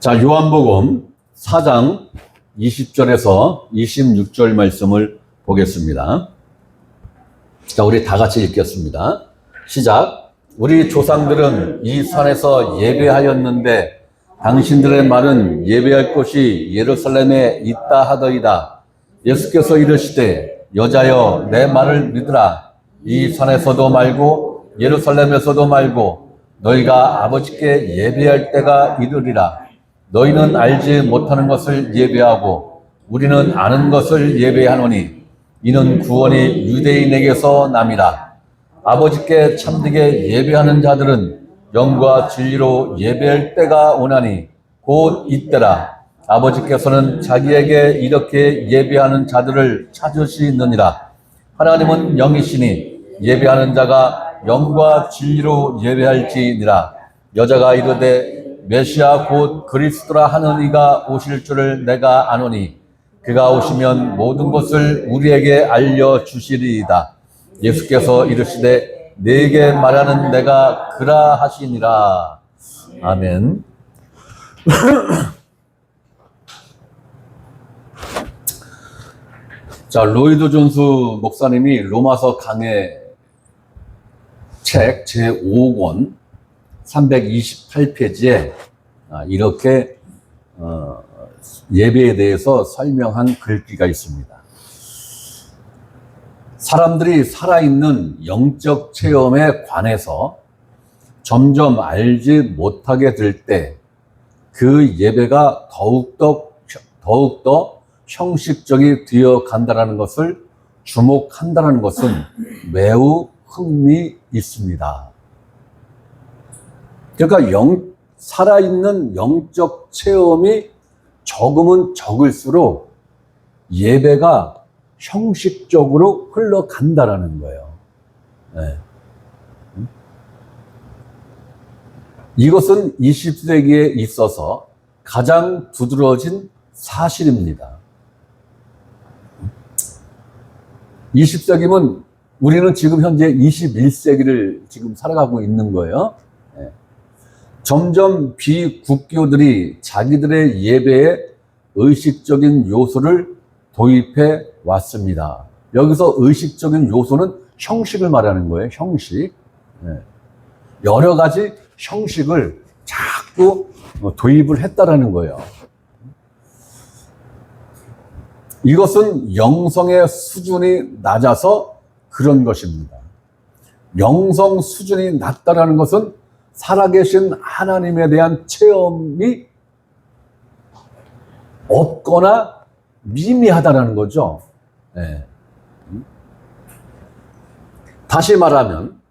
자, 요한복음 4장 20절에서 26절 말씀을 보겠습니다. 자, 우리 다 같이 읽겠습니다. 시작. 우리 조상들은 이 산에서 예배하였는데 당신들의 말은 예배할 곳이 예루살렘에 있다 하더이다. 예수께서 이르시되 여자여 내 말을 믿으라. 이 산에서도 말고 예루살렘에서도 말고 너희가 아버지께 예배할 때가 이르리라. 너희는 알지 못하는 것을 예배하고 우리는 아는 것을 예배하노니 이는 구원이 유대인에게서 남이라. 아버지께 참되게 예배하는 자들은 영과 진리로 예배할 때가 오나니 곧 이때라. 아버지께서는 자기에게 이렇게 예배하는 자들을 찾으시느니라. 하나님은 영이시니 예배하는 자가 영과 진리로 예배할지니라. 여자가 이르되 메시아 곧 그리스도라 하는 이가 오실 줄을 내가 아노니 그가 오시면 모든 것을 우리에게 알려주시리이다. 예수께서 이르시되 네게 말하는 내가 그라 하시니라. 아멘. 자, 로이드 존스 목사님이 로마서 강해 책 제5권 328페이지에 이렇게 예배에 대해서 설명한 글귀가 있습니다. 사람들이 살아있는 영적 체험에 관해서 점점 알지 못하게 될 때 그 예배가 더욱더 형식적이 되어 간다는 것을 주목한다는 것은 매우 흥미 있습니다. 그러니까 살아있는 영적 체험이 적으면 적을수록 예배가 형식적으로 흘러간다라는 거예요. 네. 이것은 20세기에 있어서 가장 두드러진 사실입니다. 20세기면 우리는 지금 현재 21세기를 지금 살아가고 있는 거예요. 점점 비국교들이 자기들의 예배에 의식적인 요소를 도입해 왔습니다. 여기서 의식적인 요소는 형식을 말하는 거예요. 형식. 여러 가지 형식을 자꾸 도입을 했다라는 거예요. 이것은 영성의 수준이 낮아서 그런 것입니다. 영성 수준이 낮다라는 것은 살아계신 하나님에 대한 체험이 없거나 미미하다는 거죠. 네. 다시 말하면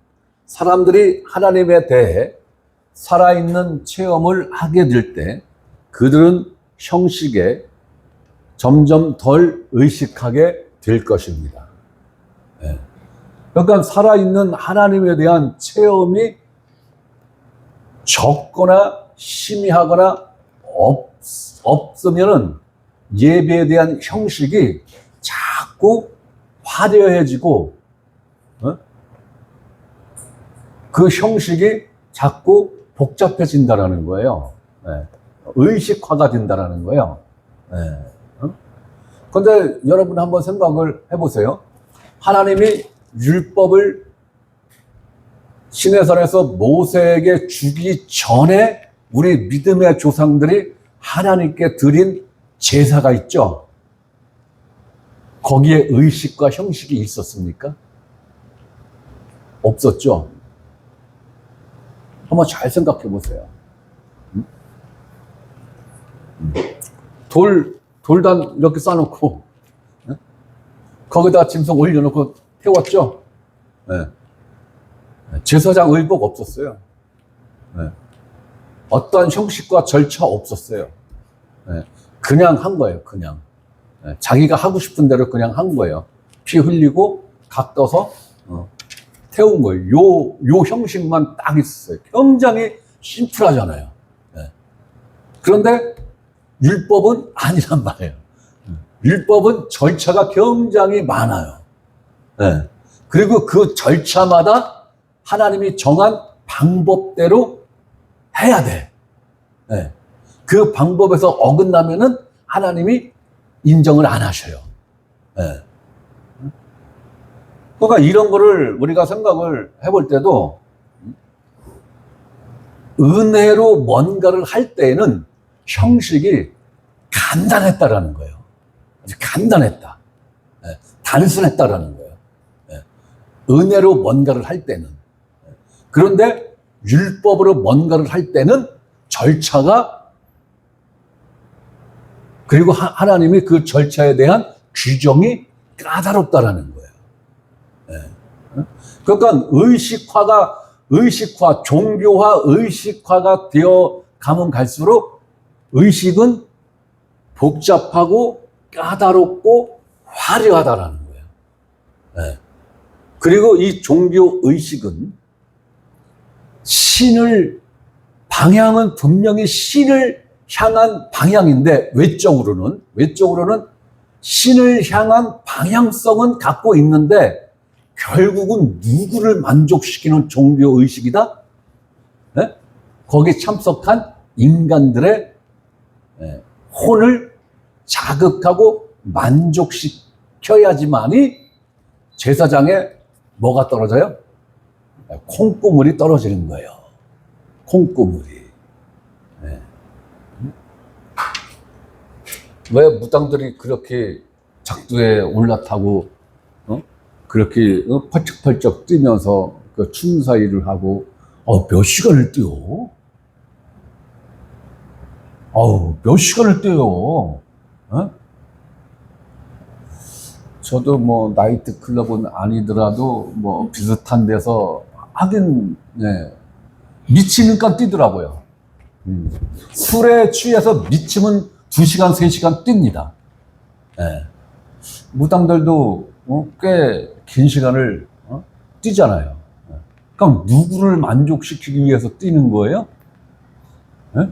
사람들이 하나님에 대해 살아있는 체험을 하게 될 때 그들은 형식에 점점 덜 의식하게 될 것입니다. 네. 그러니까 살아있는 하나님에 대한 체험이 적거나 희미하거나 없으면은 예배에 대한 형식이 자꾸 화려해지고 그 형식이 자꾸 복잡해진다라는 거예요. 의식화가 된다라는 거예요. 그런데 여러분 한번 생각을 해보세요. 하나님이 율법을 시내산에서 모세에게 주기 전에 우리 믿음의 조상들이 하나님께 드린 제사가 있죠. 거기에 의식과 형식이 있었습니까? 없었죠. 한번 잘 생각해 보세요. 돌단 이렇게 쌓아놓고 거기다 짐승 올려놓고 태웠죠. 네. 제사장 의복 없었어요. 네. 어떠한 형식과 절차 없었어요. 네. 그냥 한 거예요. 그냥 자기가 하고 싶은 대로 그냥 한 거예요. 피 흘리고 각 떠서 태운 거예요. 요 형식만 딱 있었어요. 굉장히 심플하잖아요. 그런데 율법은 아니란 말이에요. 율법은 절차가 굉장히 많아요. 그리고 그 절차마다 하나님이 정한 방법대로 해야 돼. 그 방법에서 어긋나면은 하나님이 인정을 안 하셔요. 예. 그러니까 이런 거를 우리가 생각을 해볼 때도 은혜로 뭔가를 할 때에는 형식이 간단했다라는 거예요. 아주 간단했다. 예. 단순했다라는 거예요. 예. 은혜로 뭔가를 할 때는. 그런데 율법으로 뭔가를 할 때는 절차가, 그리고 하나님이 그 절차에 대한 규정이 까다롭다라는 거예요. 예. 그러니까 의식화, 종교화, 의식화가 되어 가면 갈수록 의식은 복잡하고 까다롭고 화려하다라는 거예요. 예. 그리고 이 종교 의식은 방향은 분명히 신을 향한 방향인데, 외적으로는 신을 향한 방향성은 갖고 있는데, 결국은 누구를 만족시키는 종교 의식이다? 네? 거기에 참석한 인간들의 혼을 자극하고 만족시켜야지만이 제사장에 뭐가 떨어져요? 콩고물이 떨어지는 거예요. 콩고물이. 네. 왜 무당들이 그렇게 작두에 올라타고 그렇게 펄쩍펄쩍 뛰면서 그 춤사위를 하고 몇 시간을 뛰어? 몇 시간을 뛰어요? 저도 뭐 나이트 클럽은 아니더라도 뭐 비슷한 데서 하긴, 네, 미치니까 뛰더라고요. 술에 취해서 미치면 2시간, 3시간 뜁니다. 네. 무당들도 꽤 긴 시간을 뛰잖아요. 그럼 누구를 만족시키기 위해서 뛰는 거예요? 네?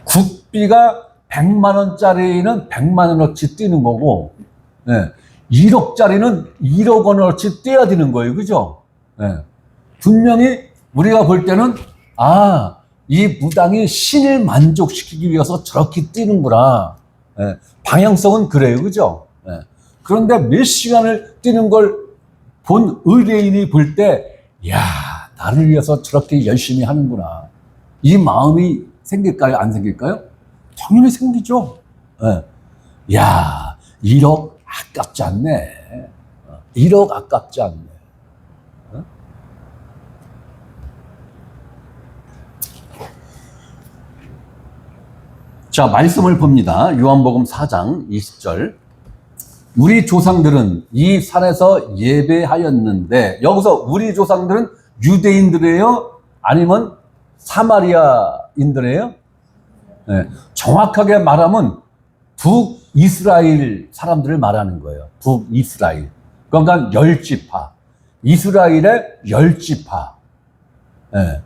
국비가 100만 원짜리는 100만 원어치 뛰는 거고, 네, 1억짜리는 1억 원어치 뛰어야 되는 거예요. 그죠? 네. 분명히 우리가 볼 때는 이 무당이 신을 만족시키기 위해서 저렇게 뛰는구나. 네. 방향성은 그래요. 그죠? 네. 그런데 몇 시간을 뛰는 걸 본 의뢰인이 볼 때, 나를 위해서 저렇게 열심히 하는구나. 이 마음이 생길까요? 안 생길까요? 당연히 생기죠. 네. 1억 아깝지 않네. 1억 아깝지 않네. 자, 말씀을 봅니다. 요한복음 4장 20절. 우리 조상들은 이 산에서 예배하였는데, 여기서 우리 조상들은 유대인들이에요? 아니면 사마리아인들이에요? 네. 정확하게 말하면 북이스라엘 사람들을 말하는 거예요. 북이스라엘. 그러니까 10지파. 이스라엘의 10지파. 네.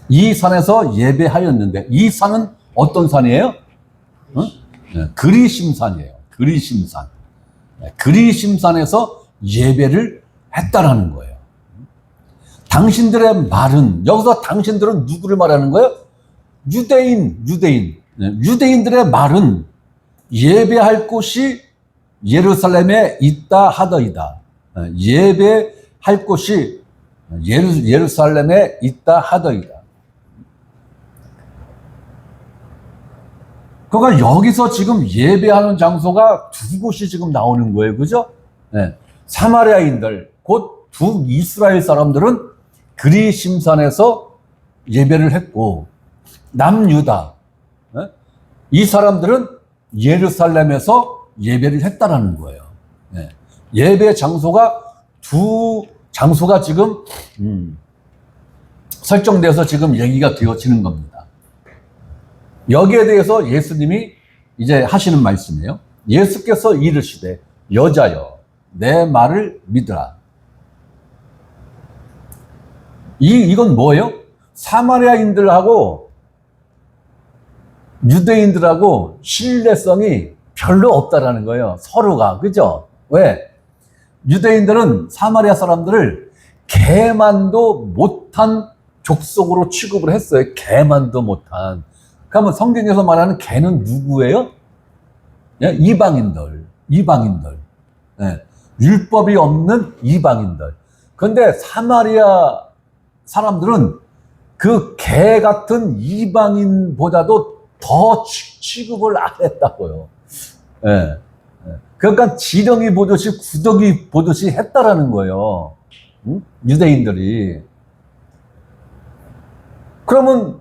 이 산에서 예배하였는데, 이 산은 어떤 산이에요? 네. 그리심산이에요. 그리심산. 네. 그리심산에서 예배를 했다라는 거예요. 당신들의 말은, 여기서 당신들은 누구를 말하는 거예요? 유대인. 네. 유대인들의 말은 예배할 곳이 예루살렘에 있다 하더이다. 예배할 곳이 예루살렘에 있다 하더이다. 그러니까 여기서 지금 예배하는 장소가 두 곳이 지금 나오는 거예요. 그죠? 네. 사마리아인들, 곧 북이스라엘 사람들은 그리심산에서 예배를 했고, 남유다, 네? 이 사람들은 예루살렘에서 예배를 했다라는 거예요. 네. 예배 장소가 두 장소가 지금 설정돼서 지금 얘기가 되어지는 겁니다. 여기에 대해서 예수님이 이제 하시는 말씀이에요. 예수께서 이르시되 여자여 내 말을 믿으라. 이건 뭐예요? 사마리아인들하고 유대인들하고 신뢰성이 별로 없다라는 거예요. 서로가. 그죠? 왜? 유대인들은 사마리아 사람들을 개만도 못한 족속으로 취급을 했어요. 개만도 못한. 그러면 성경에서 말하는 개는 누구예요? 예? 이방인들. 예. 율법이 없는 이방인들. 그런데 사마리아 사람들은 그 개 같은 이방인보다도 더 취급을 안 했다고요. 예. 그러니까 지렁이 보듯이 구더기 보듯이 했다라는 거예요. 응? 유대인들이. 그러면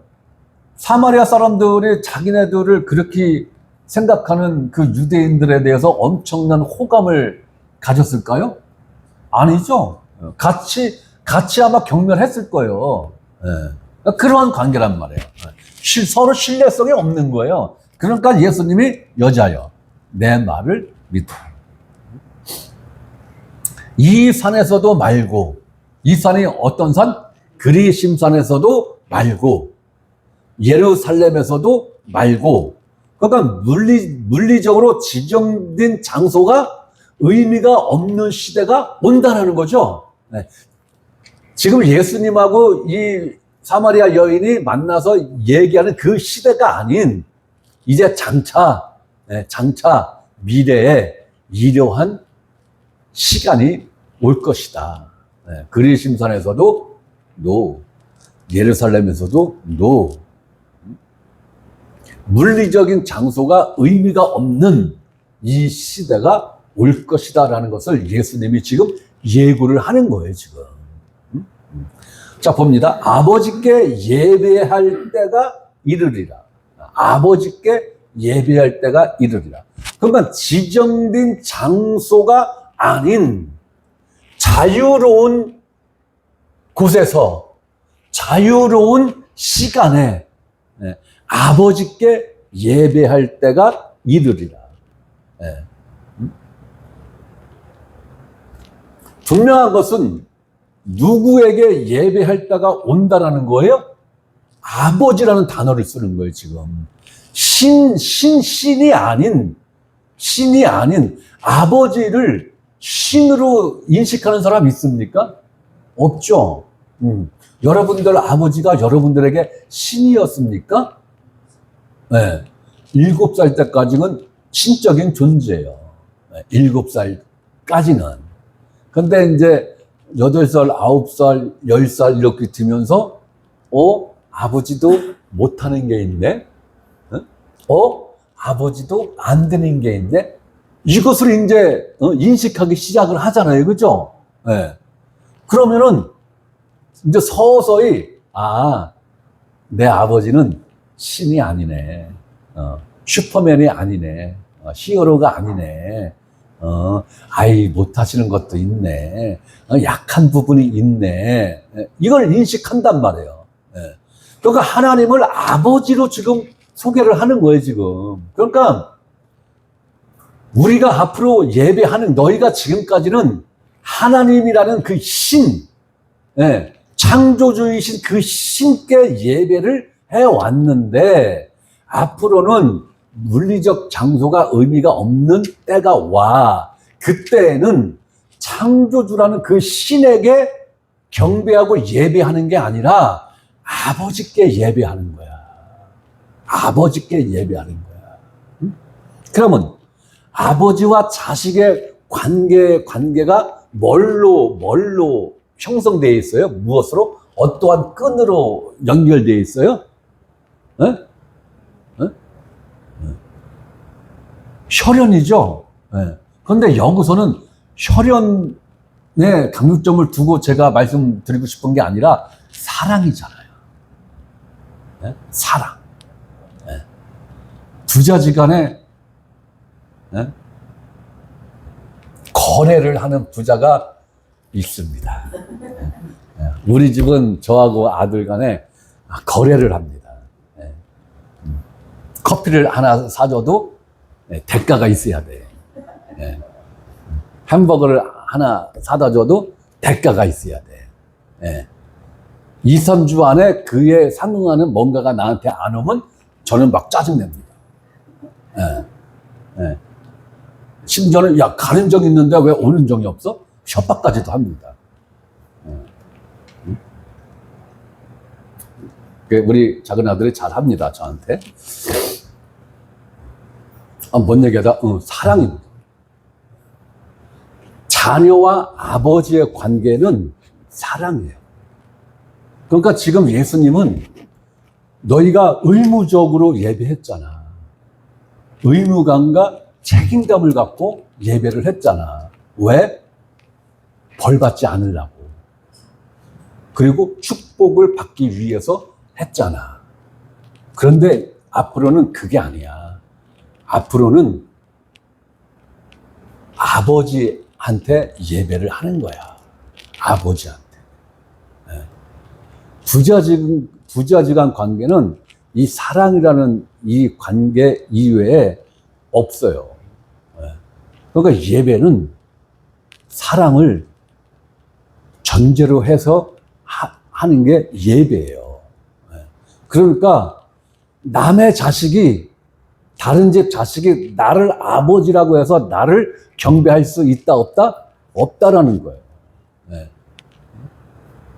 사마리아 사람들이 자기네들을 그렇게 생각하는 그 유대인들에 대해서 엄청난 호감을 가졌을까요? 아니죠. 같이 아마 경멸했을 거예요. 예. 그러한 관계란 말이에요. 서로 신뢰성이 없는 거예요. 그러니까 예수님이 여자여, 내 말을 믿어라. 이 산에서도 말고, 이 산이 어떤 산? 그리심산에서도 말고, 예루살렘에서도 말고, 그러니까 물리적으로 지정된 장소가 의미가 없는 시대가 온다는 거죠. 네. 지금 예수님하고 이 사마리아 여인이 만나서 얘기하는 그 시대가 아닌 이제 장차 미래에 이러한 시간이 올 것이다. 네. 그리심산에서도 no, 예루살렘에서도 no. 물리적인 장소가 의미가 없는 이 시대가 올 것이다라는 것을 예수님이 지금 예고를 하는 거예요, 지금. 자, 봅니다. 아버지께 예배할 때가 이르리라. 아버지께 예배할 때가 이르리라. 그러면 지정된 장소가 아닌 자유로운 곳에서 자유로운 시간에 아버지께 예배할 때가 이르리라. 분명한 것은 누구에게 예배할 때가 온다라는 거예요? 아버지라는 단어를 쓰는 거예요, 지금. 신이 아닌 아버지를 신으로 인식하는 사람 있습니까? 없죠. 여러분들 아버지가 여러분들에게 신이었습니까? 네. 7살 때까지는 신적인 존재예요. 7살까지는. 근데 이제 8살, 9살, 10살 이렇게 되면서 아버지도 못하는 게 있네? 아버지도 안 되는 게 있네? 이것을 이제 인식하기 시작을 하잖아요. 그죠? 네. 그러면은 이제 서서히 내 아버지는 신이 아니네. 슈퍼맨이 아니네. 히어로가 아니네. 못하시는 것도 있네. 약한 부분이 있네. 이걸 인식한단 말이에요. 그러니까 하나님을 아버지로 지금 소개를 하는 거예요, 지금. 그러니까 우리가 앞으로 예배하는 너희가 지금까지는 하나님이라는 그 신, 창조주이신 그 신께 예배를 해왔는데 앞으로는 물리적 장소가 의미가 없는 때가 와. 그때에는 창조주라는 그 신에게 경배하고 예배하는 게 아니라 아버지께 예배하는 거야. 아버지께 예배하는 거야. 그러면 아버지와 자식의 관계가 뭘로 형성되어 있어요? 무엇으로? 어떠한 끈으로 연결되어 있어요? 혈연이죠. 그런데 여기서는 혈연에 강조점을 두고 제가 말씀드리고 싶은 게 아니라 사랑이잖아요. 사랑. 부자지간에 거래를 하는 부자가 있습니다. 우리 집은 저하고 아들 간에 거래를 합니다. 커피를 하나 사줘도 대가가 있어야 돼. 햄버거를 하나 사다 줘도 대가가 있어야 돼. 2, 3주 안에 그에 상응하는 뭔가가 나한테 안 오면 저는 막 짜증냅니다. 심지어는 가는 정 있는데 왜 오는 정이 없어? 협박까지도 합니다. 우리 작은 아들이 잘 합니다, 저한테. 뭔 얘기하다? 사랑입니다. 자녀와 아버지의 관계는 사랑이에요. 그러니까 지금 예수님은 너희가 의무적으로 예배했잖아. 의무감과 책임감을 갖고 예배를 했잖아. 왜? 벌 받지 않으려고. 그리고 축복을 받기 위해서 했잖아. 그런데 앞으로는 그게 아니야. 앞으로는 아버지한테 예배를 하는 거야. 아버지한테. 부자지간 관계는 이 사랑이라는 이 관계 이외에 없어요. 그러니까 예배는 사랑을 전제로 해서 하는 게 예배예요. 그러니까 남의 자식이, 다른 집 자식이 나를 아버지라고 해서 나를 경배할 수 있다 없다? 없다라는 거예요.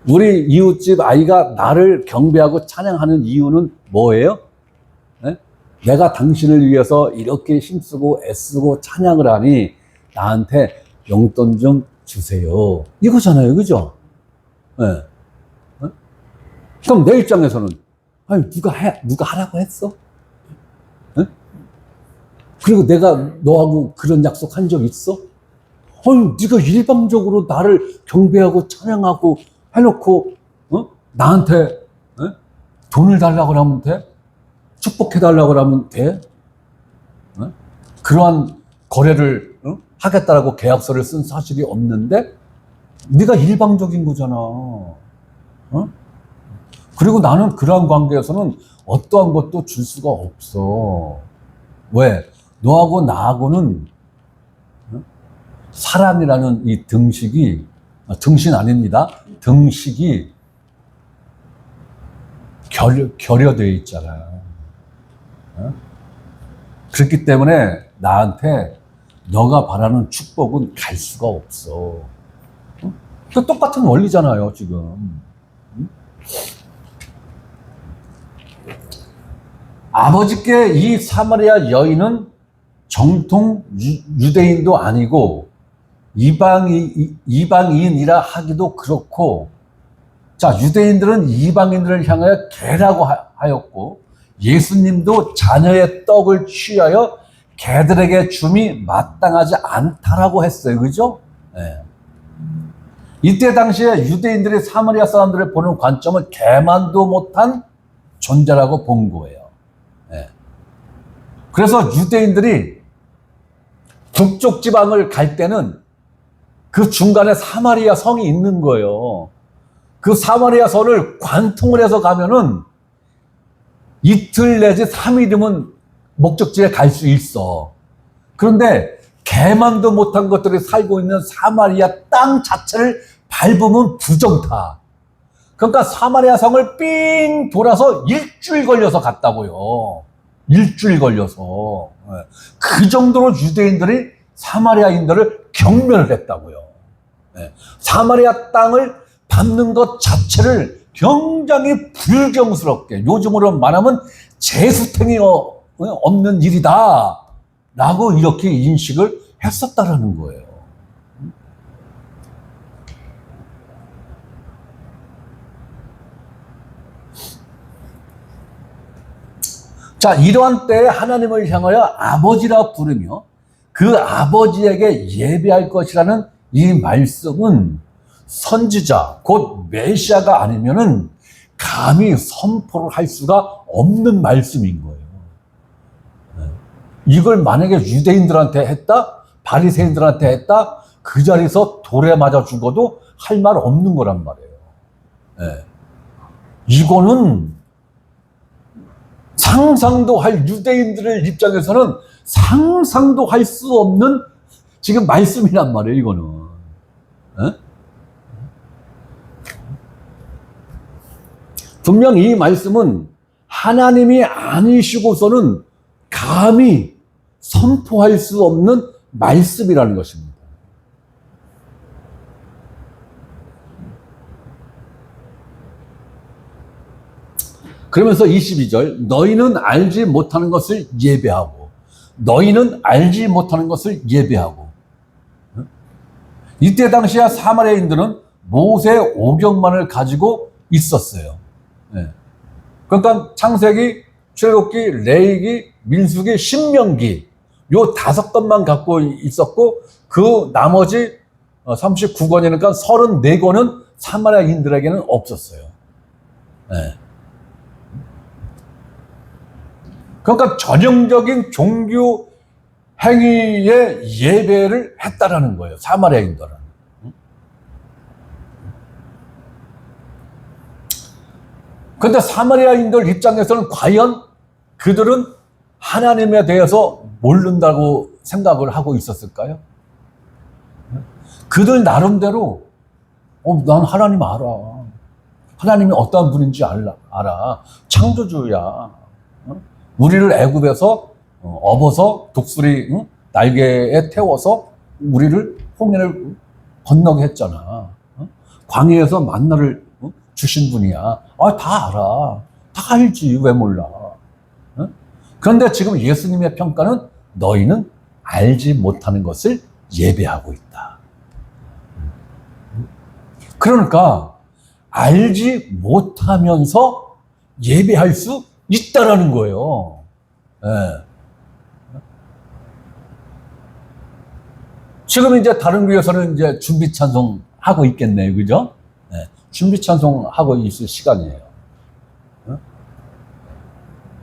우리 이웃집 아이가 나를 경배하고 찬양하는 이유는 뭐예요? 내가 당신을 위해서 이렇게 힘쓰고 애쓰고 찬양을 하니 나한테 용돈 좀 주세요. 이거잖아요. 그죠? 그럼 내 입장에서는, 아니, 누가 하라고 했어? 그리고 내가 너하고 그런 약속 한 적 있어? 아니, 네가 일방적으로 나를 경배하고 찬양하고 해놓고, 나한테, 돈을 달라고 하면 돼? 축복해달라고 하면 돼? 그러한 거래를 하겠다라고 계약서를 쓴 사실이 없는데, 네가 일방적인 거잖아. 그리고 나는 그러한 관계에서는 어떠한 것도 줄 수가 없어. 왜? 너하고 나하고는 사랑이라는 이 등신 아닙니다. 등식이 결여되어 있잖아. 그렇기 때문에 나한테 너가 바라는 축복은 갈 수가 없어. 그 똑같은 원리잖아요, 지금. 아버지께 이 사마리아 여인은 정통 유대인도 아니고 이방인이라 하기도 그렇고, 자, 유대인들은 이방인들을 향하여 개라고 하였고, 예수님도 자녀의 떡을 취하여 개들에게 줌이 마땅하지 않다라고 했어요. 그죠? 이때 당시에 유대인들이 사마리아 사람들을 보는 관점은 개만도 못한 존재라고 본 거예요. 그래서 유대인들이 북쪽 지방을 갈 때는 그 중간에 사마리아 성이 있는 거예요. 그 사마리아 성을 관통을 해서 가면은 이틀 내지 3일이면 목적지에 갈 수 있어. 그런데 개만도 못한 것들이 살고 있는 사마리아 땅 자체를 밟으면 부정타. 그러니까 사마리아 성을 삥 돌아서 일주일 걸려서 갔다고요. 일주일 걸려서. 그 정도로 유대인들이 사마리아인들을 경멸을 했다고요. 사마리아 땅을 밟는 것 자체를 굉장히 불경스럽게, 요즘으로 말하면 재수탱이 없는 일이다 라고 이렇게 인식을 했었다라는 거예요. 자, 이러한 때에 하나님을 향하여 아버지라 부르며 그 아버지에게 예배할 것이라는 이 말씀은 선지자, 곧 메시아가 아니면은 감히 선포를 할 수가 없는 말씀인 거예요. 이걸 만약에 유대인들한테 했다, 바리새인들한테 했다, 그 자리에서 돌에 맞아 죽어도 할 말 없는 거란 말이에요. 이거는 상상도 할, 유대인들의 입장에서는 상상도 할 수 없는 지금 말씀이란 말이에요, 이거는. 분명 이 말씀은 하나님이 아니시고서는 감히 선포할 수 없는 말씀이라는 것입니다. 그러면서 22절, 너희는 알지 못하는 것을 예배하고, 너희는 알지 못하는 것을 예배하고. 이때 당시야 사마리아인들은 모세 오경만을 가지고 있었어요. 네. 그러니까 창세기, 출애굽기, 레위기, 민수기, 신명기 요 5권만 갖고 있었고, 그 나머지 39권이니까 34권은 사마리아인들에게는 없었어요. 네. 그러니까 전형적인 종교 행위의 예배를 했다라는 거예요, 사마리아인들은. 그런데 사마리아인들 입장에서는 과연 그들은 하나님에 대해서 모른다고 생각을 하고 있었을까요? 그들 나름대로 난 하나님 알아. 하나님이 어떠한 분인지 알아. 창조주야. 우리를 애굽에서 업어서 독수리 날개에 태워서 우리를 홍해를 건너게 했잖아. 광야에서 만나를 주신 분이야. 다 알아. 다 알지. 왜 몰라. 그런데 지금 예수님의 평가는 너희는 알지 못하는 것을 예배하고 있다. 그러니까 알지 못하면서 예배할 수 있다라는 거예요. 네. 지금 이제 다른 교회에서는 이제 준비 찬송 하고 있겠네요. 그죠? 네. 준비 찬송 하고 있을 시간이에요.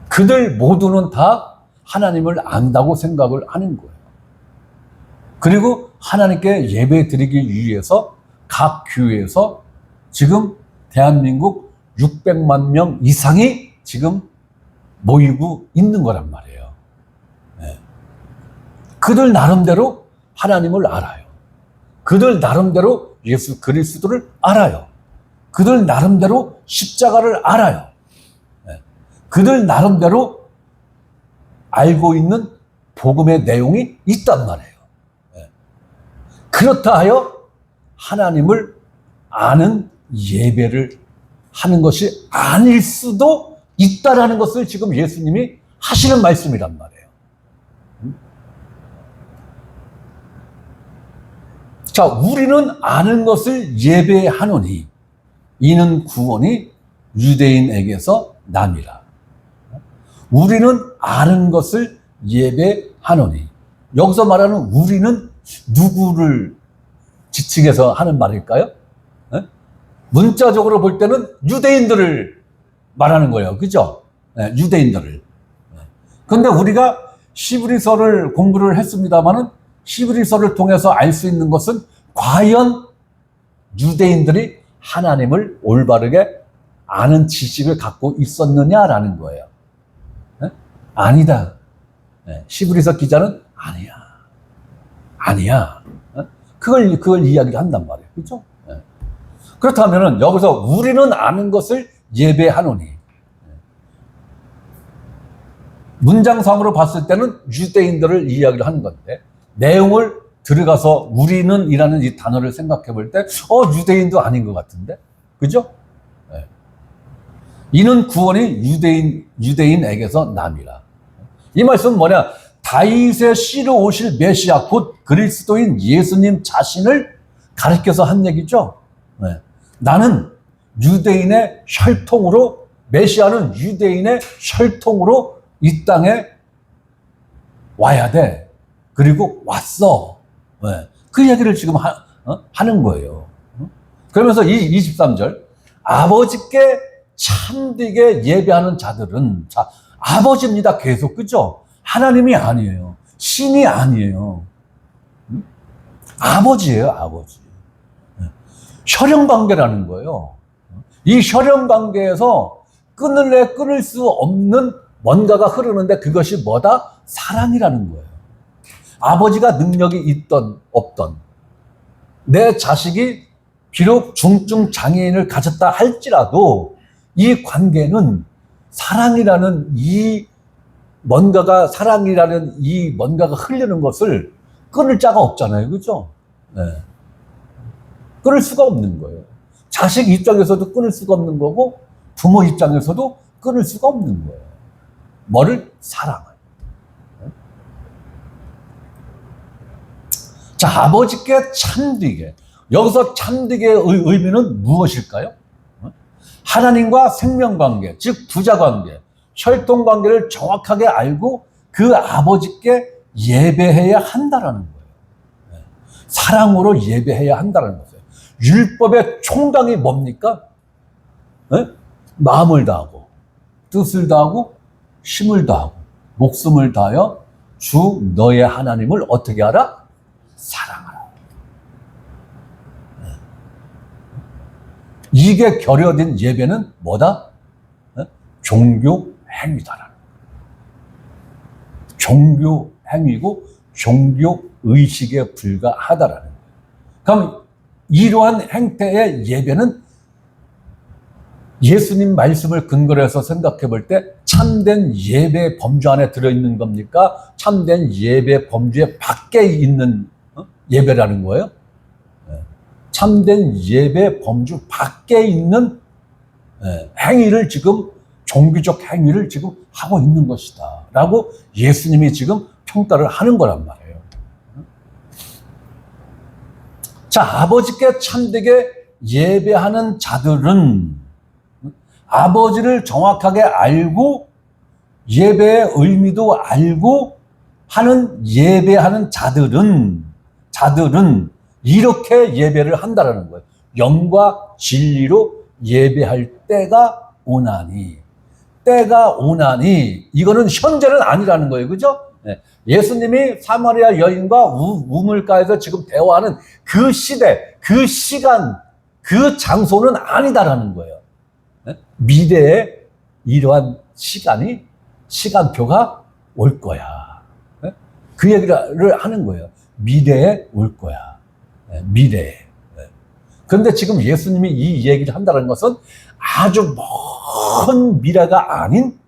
그들 모두는 다 하나님을 안다고 생각을 하는 거예요. 그리고 하나님께 예배 드리기 위해서 각 교회에서 지금 대한민국 600만 명 이상이 지금 모이고 있는 거란 말이에요. 네. 그들 나름대로 하나님을 알아요. 그들 나름대로 예수 그리스도를 알아요. 그들 나름대로 십자가를 알아요. 네. 그들 나름대로 알고 있는 복음의 내용이 있단 말이에요. 네. 그렇다 하여 하나님을 아는 예배를 하는 것이 아닐 수도 있다라는 것을 지금 예수님이 하시는 말씀이란 말이에요. 자, 우리는 아는 것을 예배하노니 이는 구원이 유대인에게서 남이라. 우리는 아는 것을 예배하노니, 여기서 말하는 우리는 누구를 지칭해서 하는 말일까요? 문자적으로 볼 때는 유대인들을 말하는 거예요. 그죠? 네, 유대인들을. 그런데 우리가 히브리서를 공부를 했습니다마는 히브리서를 통해서 알 수 있는 것은 과연 유대인들이 하나님을 올바르게 아는 지식을 갖고 있었느냐라는 거예요. 네? 아니다. 네, 히브리서 기자는 아니야. 네? 그걸 이야기를 한단 말이에요. 그죠? 네. 그렇다면은 여기서 우리는 아는 것을 예배하노니, 문장상으로 봤을 때는 유대인들을 이야기를 하는 건데, 내용을 들어가서 우리는 이라는 이 단어를 생각해 볼 때, 유대인도 아닌 것 같은데? 그죠? 네. 이는 구원이 유대인에게서 남이라. 이 말씀은 뭐냐? 다윗의 씨로 오실 메시아, 곧 그리스도인 예수님 자신을 가리켜서 한 얘기죠. 네. 나는 유대인의 혈통으로, 메시아는 유대인의 혈통으로 이 땅에 와야 돼. 그리고 왔어. 네. 그 얘기를 지금 하는 거예요. 그러면서 23절, 아버지께 참되게 예배하는 자들은, 자, 아버지입니다. 계속. 그죠? 하나님이 아니에요. 신이 아니에요. 아버지예요, 아버지. 혈연관계라는 거예요. 이 혈연관계에서 끊을 수 없는 뭔가가 흐르는데 그것이 뭐다? 사랑이라는 거예요. 아버지가 능력이 있던 없던, 내 자식이 비록 중증 장애인을 가졌다 할지라도 이 관계는 사랑이라는 이 뭔가가 흐르는 것을 끊을 자가 없잖아요. 그죠? 네. 끊을 수가 없는 거예요. 자식 입장에서도 끊을 수가 없는 거고, 부모 입장에서도 끊을 수가 없는 거예요. 뭐를? 사랑을. 자, 아버지께 참되게. 여기서 참되게의 의미는 무엇일까요? 하나님과 생명관계, 즉 부자관계, 혈통관계를 정확하게 알고 그 아버지께 예배해야 한다라는 거예요. 사랑으로 예배해야 한다는 거예요. 율법의 총강이 뭡니까? 마음을 다하고 뜻을 다하고 힘을 다하고 목숨을 다하여 주 너의 하나님을 어떻게 하라? 사랑하라. 이게 결여된 예배는 뭐다? 종교 행위다라는 거예요. 종교 행위고 종교 의식에 불과하다라는 거예요. 그럼 이러한 행태의 예배는 예수님 말씀을 근거로 해서 생각해 볼 때 참된 예배 범주 안에 들어있는 겁니까? 참된 예배 범주에 밖에 있는 예배라는 거예요? 참된 예배 범주 밖에 있는 행위를 지금 종교적 행위를 지금 하고 있는 것이다 라고 예수님이 지금 평가를 하는 거란 말이에요. 자, 아버지께 참되게 예배하는 자들은 아버지를 정확하게 알고 예배의 의미도 알고 하는 예배하는 자들은 이렇게 예배를 한다라는 거예요. 영과 진리로 예배할 때가 오나니. 때가 오나니. 이거는 현재는 아니라는 거예요. 그죠? 예수님이 사마리아 여인과 우물가에서 지금 대화하는 그 시대, 그 시간, 그 장소는 아니다라는 거예요. 미래에 이러한 시간표가 올 거야. 그 얘기를 하는 거예요. 미래에 올 거야. 미래에. 그런데 지금 예수님이 이 얘기를 한다는 것은 아주 먼 미래가 아닌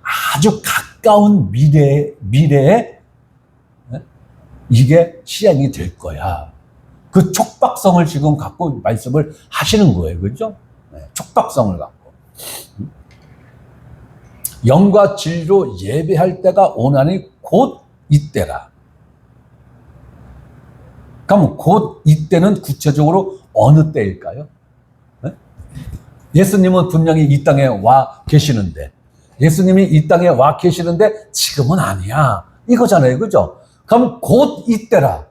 아주 가까운 미래에 이게 시행이 될 거야. 그 촉박성을 지금 갖고 말씀을 하시는 거예요. 그죠? 촉박성을 갖고. 영과 진리로 예배할 때가 오나니 곧 이때라. 그럼 곧 이때는 구체적으로 어느 때일까요? 예수님은 분명히 이 땅에 와 계시는데, 예수님이 이 땅에 와 계시는데 지금은 아니야. 이거잖아요. 그죠? 그럼 곧 이때라.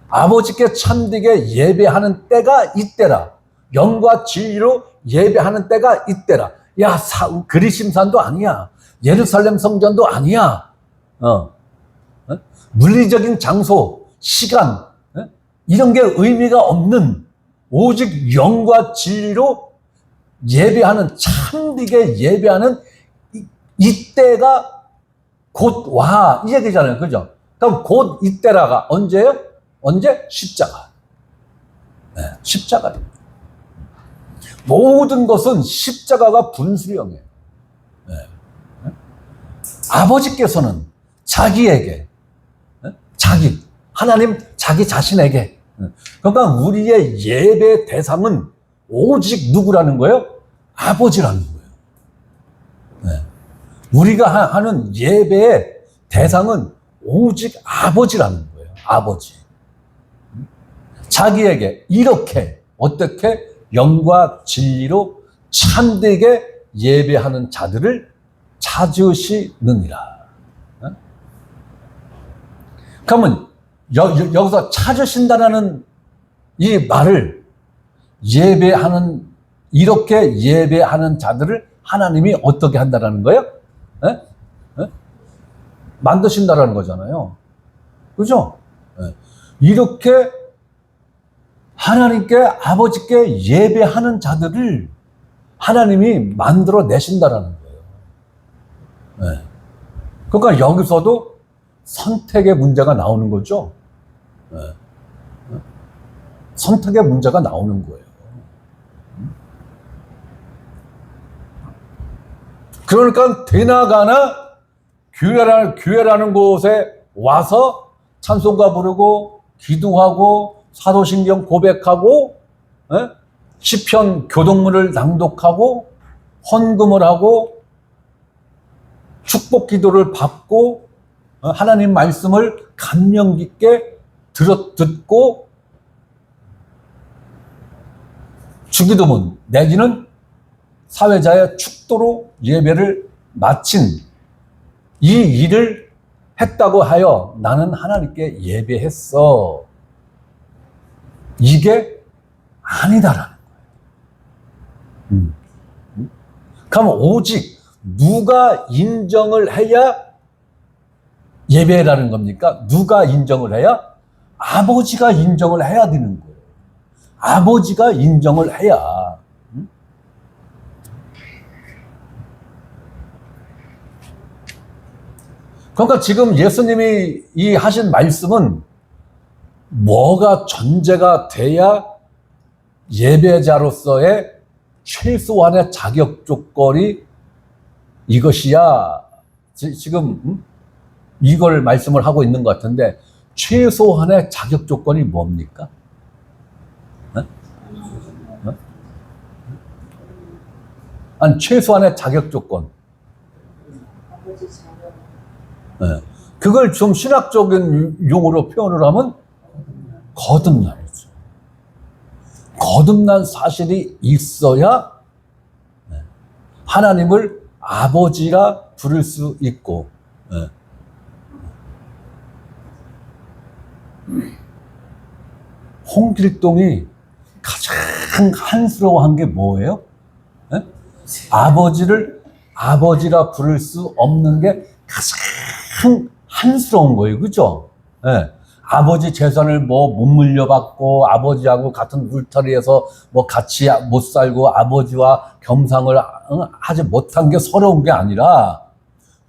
아버지께 참되게 예배하는 때가 이때라. 영과 진리로 예배하는 때가 이때라. 야, 그리심산도 아니야. 예루살렘 성전도 아니야. 물리적인 장소, 시간, 이런 게 의미가 없는 오직 영과 진리로 예배하는, 참되게 예배하는 이때가 곧 와. 이 얘기잖아요. 그죠? 그럼 곧 이때라가 언제예요? 언제? 십자가. 십자가. 모든 것은 십자가가 분수령이에요. 아버지께서는 자기에게, 하나님 자기 자신에게, 그러니까 우리의 예배 대상은 오직 누구라는 거예요? 아버지라는 거예요. 우리가 하는 예배의 대상은 오직 아버지라는 거예요. 아버지. 자기에게 이렇게 어떻게 영과 진리로 참되게 예배하는 자들을 찾으시느니라. 그러면 여기서 찾으신다는 이 말을 이렇게 예배하는 자들을 하나님이 어떻게 한다는 거예요? 만드신다라는 거잖아요. 그죠? 이렇게 하나님께, 아버지께 예배하는 자들을 하나님이 만들어 내신다라는 거예요. 그러니까 여기서도 선택의 문제가 나오는 거죠. 선택의 문제가 나오는 거예요. 그러니까 되나가나 교회라는 곳에 와서 찬송가 부르고 기도하고 사도신경 고백하고 시편 교동문을 낭독하고 헌금을 하고 축복 기도를 받고 하나님 말씀을 감명 깊게 듣고 주기도문 내지는 사회자의 축도로 예배를 마친 이 일을 했다고 하여 나는 하나님께 예배했어. 이게 아니다라는 거예요. 그럼 오직 누가 인정을 해야 예배라는 겁니까? 누가 인정을 해야? 아버지가 인정을 해야 되는 거예요. 아버지가 인정을 해야. 그러니까 지금 예수님이 이 하신 말씀은 뭐가 전제가 돼야 예배자로서의 최소한의 자격 조건이 이것이야. 지금 이걸 말씀을 하고 있는 것 같은데 최소한의 자격 조건이 뭡니까? 아니 최소한의 자격 조건. 그걸 좀 신학적인 용어로 표현을 하면 거듭남이죠. 거듭난 사실이 있어야 하나님을 아버지라 부를 수 있고, 홍길동이 가장 한스러워한 게 뭐예요? 아버지를 아버지라 부를 수 없는 게 가장 한스러운 거예요. 그죠? 아버지 재산을 뭐 못 물려받고 아버지하고 같은 울타리에서 뭐 같이 못 살고 아버지와 겸상을 하지 못한 게 서러운 게 아니라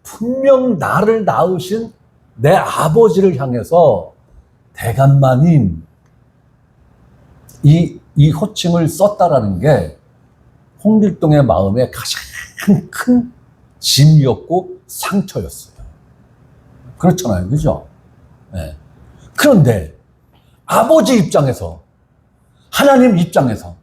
분명 나를 낳으신 내 아버지를 향해서 대감마님 이 호칭을 썼다라는 게 홍길동의 마음에 가장 큰 짐이었고 상처였어요. 그렇잖아요. 그죠? 네. 그런데 아버지 입장에서 하나님 입장에서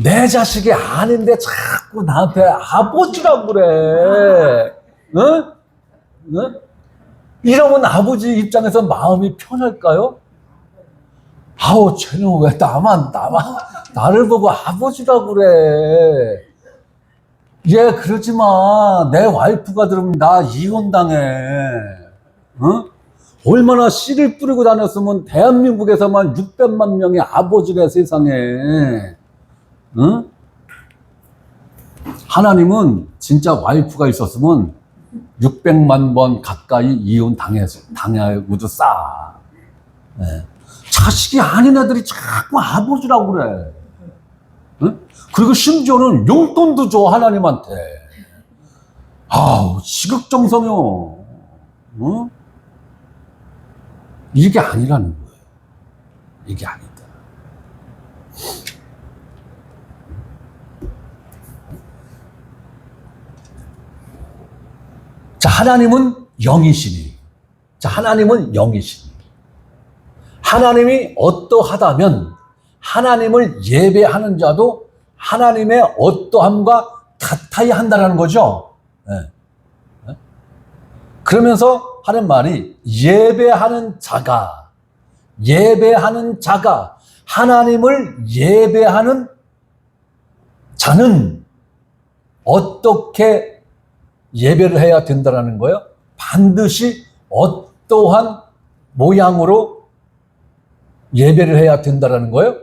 내 자식이 아닌데 자꾸 나한테 아버지라고 그래. 응? 응? 이러면 아버지 입장에서 마음이 편할까요? 아우 쟤는 왜 나를 보고 아버지라고 그래. 얘 그러지 마. 내 와이프가 들으면 나 이혼당해. 응? 얼마나 씨를 뿌리고 다녔으면 대한민국에서만 600만 명의 아버지가 세상에. 응? 하나님은 진짜 와이프가 있었으면 600만 번 가까이 이혼 당하고도 싸. 네. 자식이 아닌 애들이 자꾸 아버지라고 그래. 응? 그리고 심지어는 용돈도 줘, 하나님한테. 아우, 지극정성이요. 응? 이게 아니라는 거예요. 이게 아니다. 자, 하나님은 영이시니. 자, 하나님은 영이시니. 하나님이 어떠하다면 하나님을 예배하는 자도 하나님의 어떠함과 같아야 한다는 거죠. 네. 그러면서 하는 말이 예배하는 자가 하나님을 예배하는 자는 어떻게 예배를 해야 된다는 거예요? 반드시 어떠한 모양으로 예배를 해야 된다는 거예요?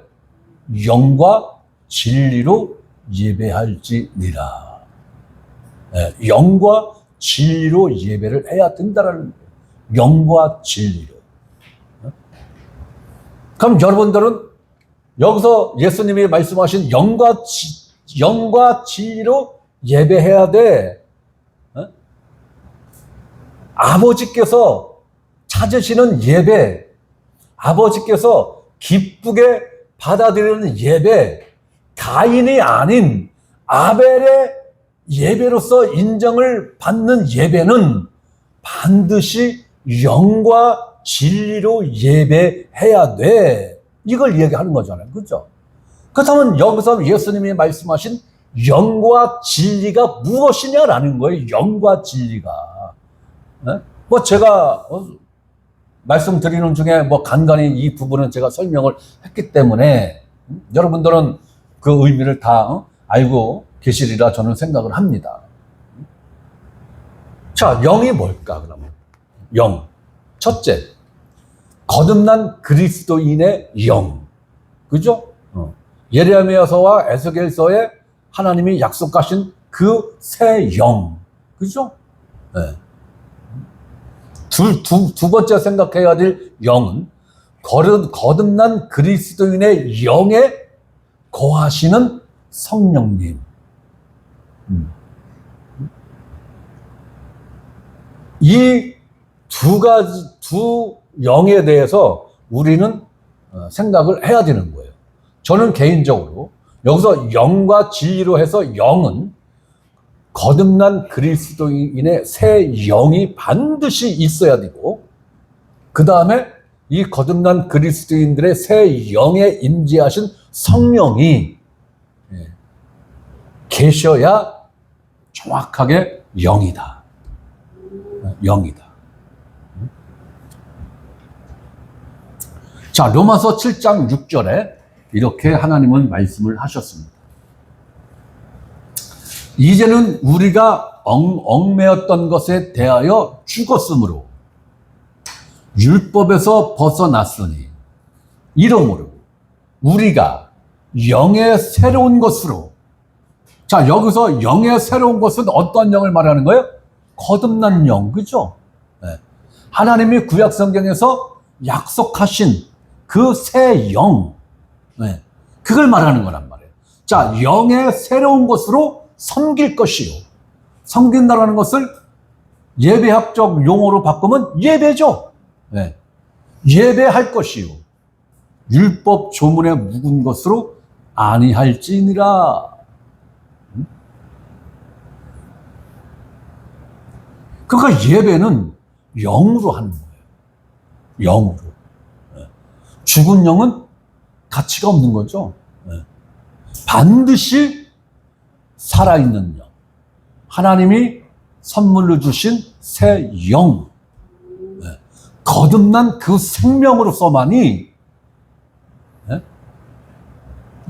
영과 진리로 예배할지니라. 네, 영과 진리로 예배를 해야 된다는 거예요. 영과 진리로. 그럼 여러분들은 여기서 예수님이 말씀하신 영과 진리로 예배해야 돼. 아버지께서 찾으시는 예배, 아버지께서 기쁘게 받아들이는 예배, 가인이 아닌 아벨의 예배로서 인정을 받는 예배는 반드시 영과 진리로 예배해야 돼. 이걸 얘기하는 거잖아요. 그렇죠? 그렇다면 여기서 예수님이 말씀하신 영과 진리가 무엇이냐라는 거예요. 영과 진리가. 뭐 제가 말씀드리는 중에 뭐 간간히 이 부분은 제가 설명을 했기 때문에 여러분들은 그 의미를 다 알고 계시리라 저는 생각을 합니다. 자, 영이 뭘까 그러면? 영. 첫째, 거듭난 그리스도인의 영. 그죠? 예레미야서와 에스겔서에 하나님이 약속하신 그 새 영. 그죠? 네. 두 번째 생각해야 될 영은 거듭난 그리스도인의 영에 거하시는 성령님. 이 두 영에 대해서 우리는 생각을 해야 되는 거예요. 저는 개인적으로 여기서 영과 진리로 해서 영은 거듭난 그리스도인의 새 영이 반드시 있어야 되고, 그 다음에 이 거듭난 그리스도인들의 새 영에 임재하신 성령이 계셔야 정확하게 영이다. 영이다. 자, 로마서 7장 6절에 이렇게 하나님은 말씀을 하셨습니다. 이제는 우리가 얽매였던 것에 대하여 죽었으므로 율법에서 벗어났으니 이러므로 우리가 영의 새로운 것으로, 자, 여기서 영의 새로운 것은 어떤 영을 말하는 거예요? 거듭난 영, 그죠? 네. 하나님이 구약 성경에서 약속하신 그 새 영, 네. 그걸 말하는 거란 말이에요. 자, 영의 새로운 것으로 섬길 것이요. 섬긴다라는 것을 예배학적 용어로 바꾸면 예배죠. 네. 예배할 것이요. 율법 조문에 묵은 것으로 아니할지니라. 그러니까 예배는 영으로 하는 거예요. 영으로. 죽은 영은 가치가 없는 거죠. 반드시 살아있는 영. 하나님이 선물로 주신 새 영. 거듭난 그 생명으로서만이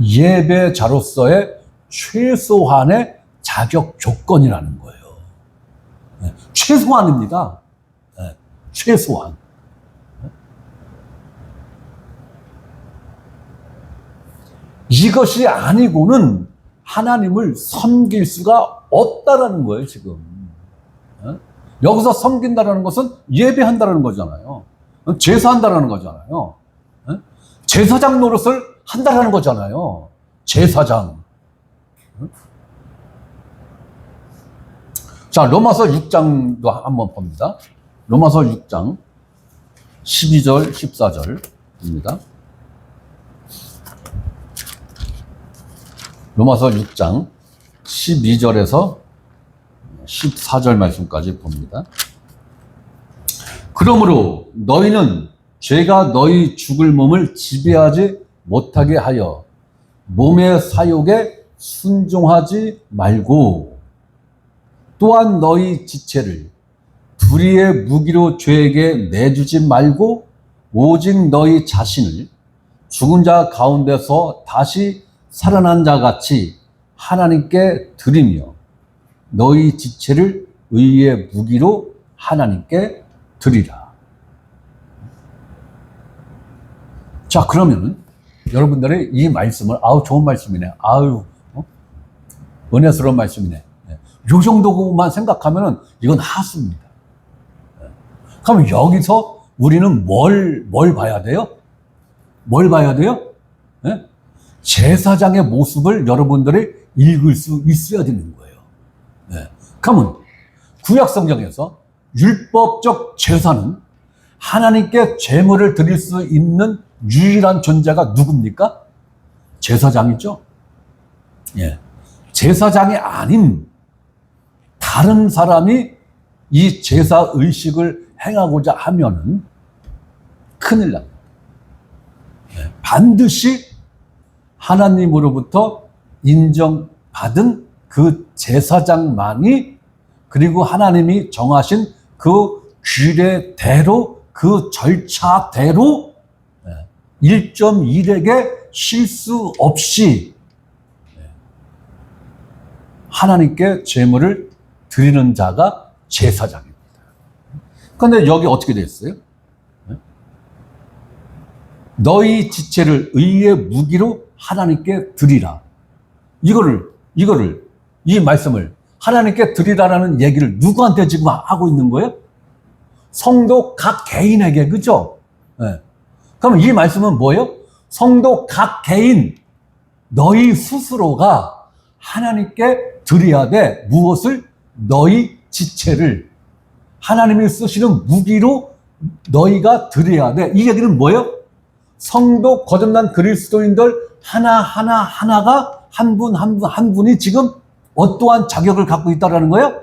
예배자로서의 최소한의 자격 조건이라는 거예요. 최소한입니다. 최소한. 이것이 아니고는 하나님을 섬길 수가 없다라는 거예요, 지금. 여기서 섬긴다라는 것은 예배한다라는 거잖아요. 제사한다라는 거잖아요. 제사장 노릇을 한다라는 거잖아요. 제사장. 자, 로마서 6장도 한번 봅니다. 로마서 6장 12절, 14절입니다. 로마서 6장 12절에서 14절 말씀까지 봅니다. 그러므로 너희는 죄가 너희 죽을 몸을 지배하지 못하게 하여 몸의 사욕에 순종하지 말고, 또한 너희 지체를 불의의 무기로 죄에게 내주지 말고 오직 너희 자신을 죽은 자 가운데서 다시 살아난 자 같이 하나님께 드리며 너희 지체를 의의 무기로 하나님께 드리라. 자, 그러면은 여러분들의 이 말씀을, 아우 좋은 말씀이네, 아유 은혜스러운 말씀이네, 요 정도만 생각하면은 이건 하수입니다. 그럼 여기서 우리는 뭘 봐야 돼요? 뭘 봐야 돼요? 제사장의 모습을 여러분들이 읽을 수 있어야 되는 거예요. 그러면 구약 성경에서 율법적 제사는 하나님께 제물을 드릴 수 있는 유일한 존재가 누굽니까? 제사장이죠. 제사장이 아닌 다른 사람이 이 제사 의식을 행하고자 하면은 큰일 납니다. 반드시 하나님으로부터 인정받아야 받은 그 제사장만이 그리고 하나님이 정하신 그 규례대로 그 절차대로 1.1에게 실수 없이 하나님께 제물을 드리는 자가 제사장입니다. 그런데 여기 어떻게 되어 있어요? 너희 지체를 의의 무기로 하나님께 드리라. 이 말씀을 하나님께 드리라라는 얘기를 누구한테 지금 하고 있는 거예요? 성도 각 개인에게, 그죠? 네. 그럼 이 말씀은 뭐예요? 성도 각 개인, 너희 스스로가 하나님께 드려야 돼. 무엇을? 너희 지체를. 하나님이 쓰시는 무기로 너희가 드려야 돼. 이 얘기는 뭐예요? 성도 거듭난 그리스도인들 하나가 한 분이 지금 어떠한 자격을 갖고 있다라는 거예요?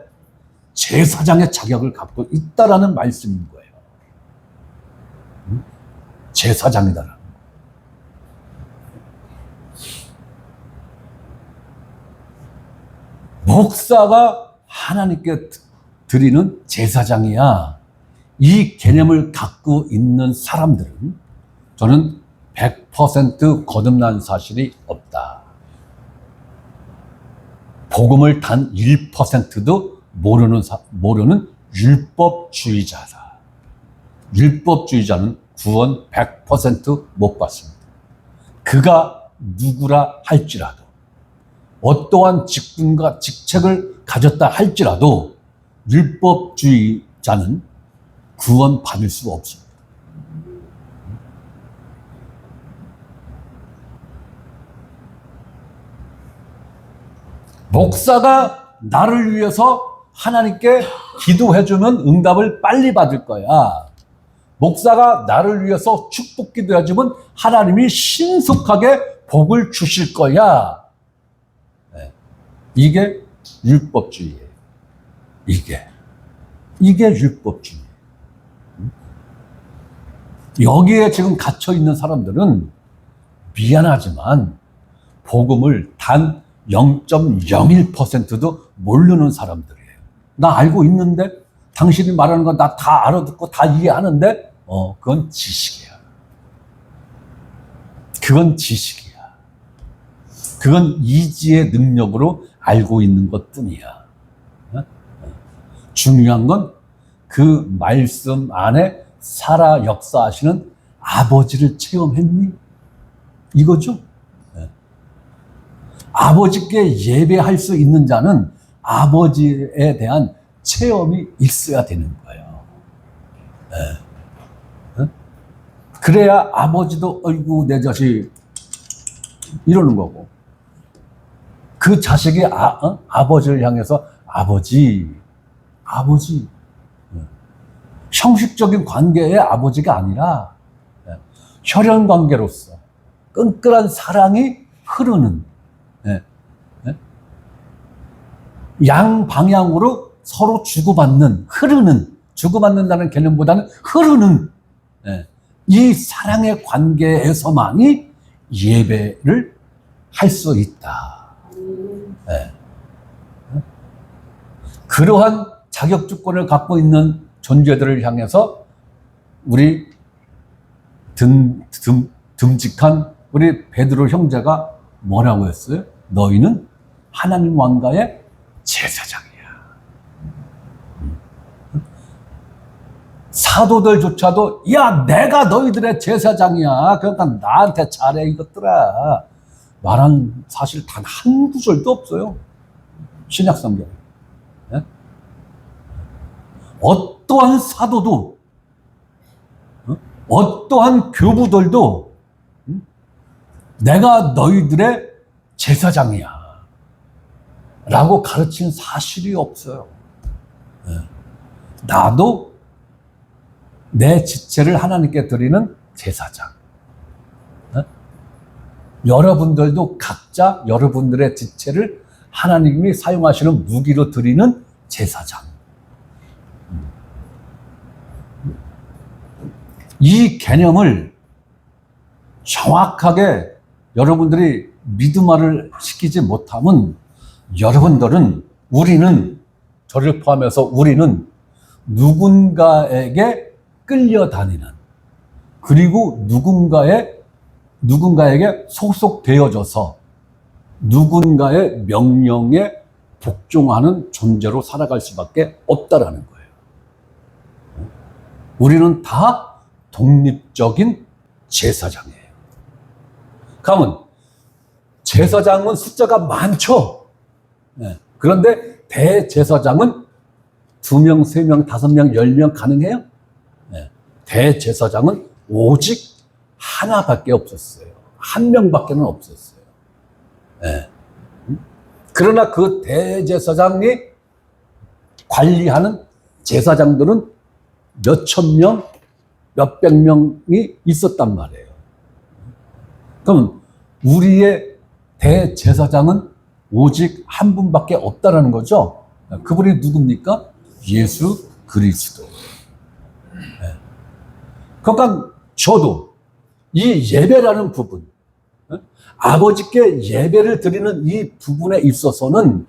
제사장의 자격을 갖고 있다라는 말씀인 거예요. 제사장이다라는 거예요. 목사가 하나님께 드리는 제사장이야. 이 개념을 갖고 있는 사람들은 저는 100% 거듭난 사실이 없다. 복음을 단 1%도 모르는 율법주의자다. 율법주의자는 구원 100% 못 받습니다. 그가 누구라 할지라도, 어떠한 직분과 직책을 가졌다 할지라도 율법주의자는 구원 받을 수 없습니다. 목사가 나를 위해서 하나님께 기도해주면 응답을 빨리 받을 거야. 목사가 나를 위해서 축복 기도해주면 하나님이 신속하게 복을 주실 거야. 이게 율법주의예요. 이게 율법주의. 여기에 지금 갇혀 있는 사람들은 미안하지만 복음을 단 0.01%도 모르는 사람들이에요. 나 알고 있는데, 당신이 말하는 거 나 다 알아듣고 다 이해하는데, 그건 지식이야. 그건 지식이야. 그건 이지의 능력으로 알고 있는 것 뿐이야. 중요한 건 그 말씀 안에 살아 역사하시는 아버지를 체험했니? 이거죠. 아버지께 예배할 수 있는 자는 아버지에 대한 체험이 있어야 되는 거예요. 그래야 아버지도 어이구 내 자식 이러는 거고, 그 자식이 아버지를 향해서 아버지 형식적인 관계의 아버지가 아니라 혈연 관계로서 끈끈한 사랑이 흐르는 양방향으로 서로 주고받는다는 개념보다는 흐르는 이 사랑의 관계에서만이 예배를 할 수 있다. 그러한 자격 조건을 갖고 있는 존재들을 향해서 우리 듬직한 우리 베드로 형제가 뭐라고 했어요? 너희는 하나님 왕가의 제사장이야. 사도들조차도 야 내가 너희들의 제사장이야. 그러니까 나한테 잘해 이것들아. 말한 사실 단 한 구절도 없어요. 신약 성경에. 어떠한 사도도 어떠한 교부들도 내가 너희들의 제사장이야 라고 가르친 사실이 없어요. 나도 내 지체를 하나님께 드리는 제사장. 여러분들도 각자 여러분들의 지체를 하나님이 사용하시는 무기로 드리는 제사장. 이 개념을 정확하게 여러분들이 믿음화를 시키지 못하면 여러분들은, 우리는, 저를 포함해서 우리는 누군가에게 끌려다니는, 그리고 누군가에게 소속되어져서 누군가의 명령에 복종하는 존재로 살아갈 수밖에 없다라는 거예요. 우리는 다 독립적인 제사장이에요. 그러면 제사장은 숫자가 많죠. 그런데 대제사장은 2명, 3명, 5명, 10명 가능해요? 대제사장은 오직 하나밖에 없었어요. 한 명밖에는 없었어요. 그러나 그 대제사장이 관리하는 제사장들은 몇천 명, 몇백 명이 있었단 말이에요. 그럼 우리의 대제사장은 오직 한 분밖에 없다라는 거죠. 그분이 누굽니까? 예수 그리스도. 그러니까 저도 이 예배라는 부분, 아버지께 예배를 드리는 이 부분에 있어서는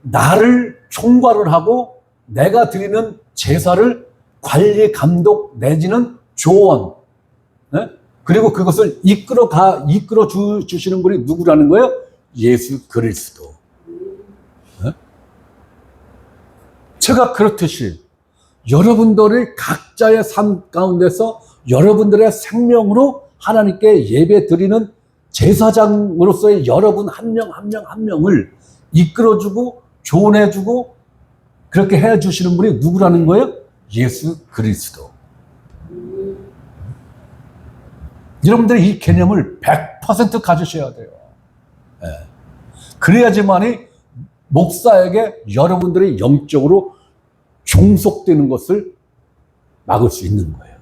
나를 총괄을 하고 내가 드리는 제사를 관리, 감독 내지는 조언, 그리고 그것을 이끌어 주시는 분이 누구라는 거예요? 예수 그리스도. 제가 그렇듯이 여러분들의 각자의 삶 가운데서 여러분들의 생명으로 하나님께 예배 드리는 제사장으로서의 여러분 한 명 한 명을 이끌어주고 조언해주고 그렇게 해주시는 분이 누구라는 거예요? 예수 그리스도. 여러분들이 이 개념을 100% 가지셔야 돼요. 그래야지만이 목사에게 여러분들이 영적으로 종속되는 것을 막을 수 있는 거예요.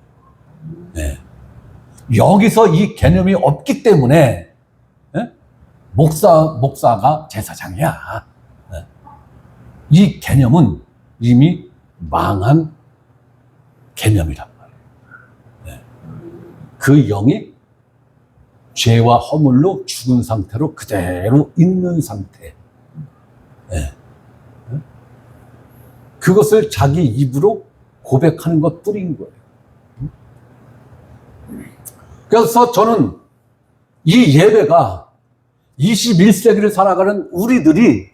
여기서 이 개념이 없기 때문에 목사가 제사장이야. 이 개념은 이미 망한 개념이란 말이에요. 그 영이 죄와 허물로 죽은 상태로 그대로 있는 상태. 그것을 자기 입으로 고백하는 것 뿐인 거예요. 그래서 저는 이 예배가 21세기를 살아가는 우리들이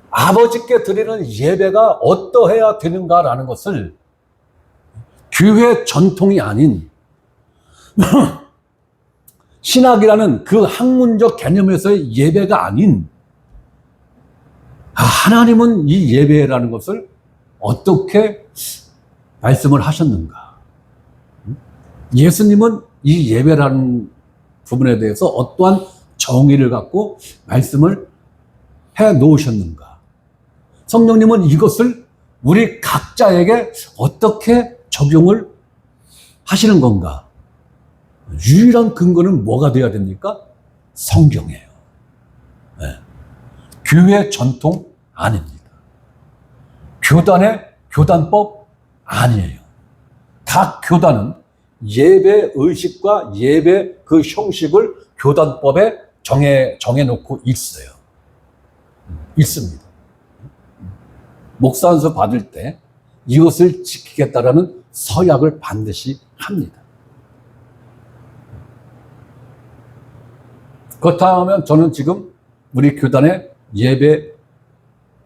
아버지께 드리는 예배가 어떠해야 되는가라는 것을 교회 전통이 아닌 신학이라는 그 학문적 개념에서의 예배가 아닌 하나님은 이 예배라는 것을 어떻게 말씀을 하셨는가? 예수님은 이 예배라는 부분에 대해서 어떠한 정의를 갖고 말씀을 해 놓으셨는가? 성령님은 이것을 우리 각자에게 어떻게 적용을 하시는 건가? 유일한 근거는 뭐가 되어야 됩니까? 성경이에요. 교회 전통 아닙니다. 교단의 교단법 아니에요. 각 교단은 예배 의식과 예배 그 형식을 교단법에 정해놓고 있어요. 있습니다. 목사 안수 받을 때 이것을 지키겠다라는 서약을 반드시 합니다. 그렇다면 저는 지금 우리 교단의 예배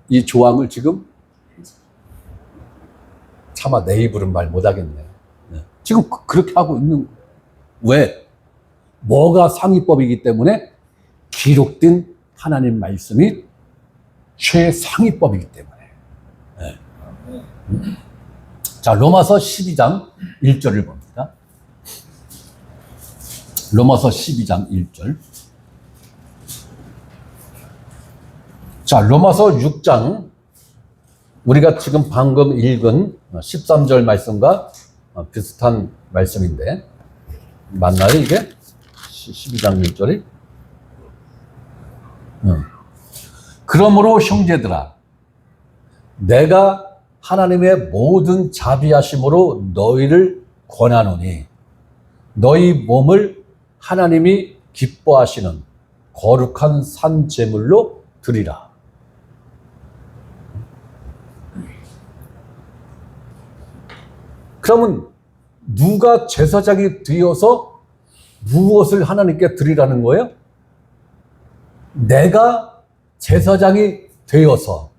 이 조항을 지금 차마 내 입으로는 말 못하겠네. 지금 그렇게 하고 있는 거예요. 왜? 뭐가 상위법이기 때문에 기록된 하나님 말씀이 최상위법이기 때문에. 자, 로마서 12장 1절을 봅니다. 로마서 12장 1절. 자, 로마서 6장, 우리가 지금 방금 읽은 13절 말씀과 비슷한 말씀인데, 맞나요, 이게? 12장 1절이? 그러므로 형제들아, 내가 하나님의 모든 자비하심으로 너희를 권하노니, 너희 몸을 하나님이 기뻐하시는 거룩한 산 제물로 드리라. 그러면 누가 제사장이 되어서 무엇을 하나님께 드리라는 거예요? 내가 제사장이 되어서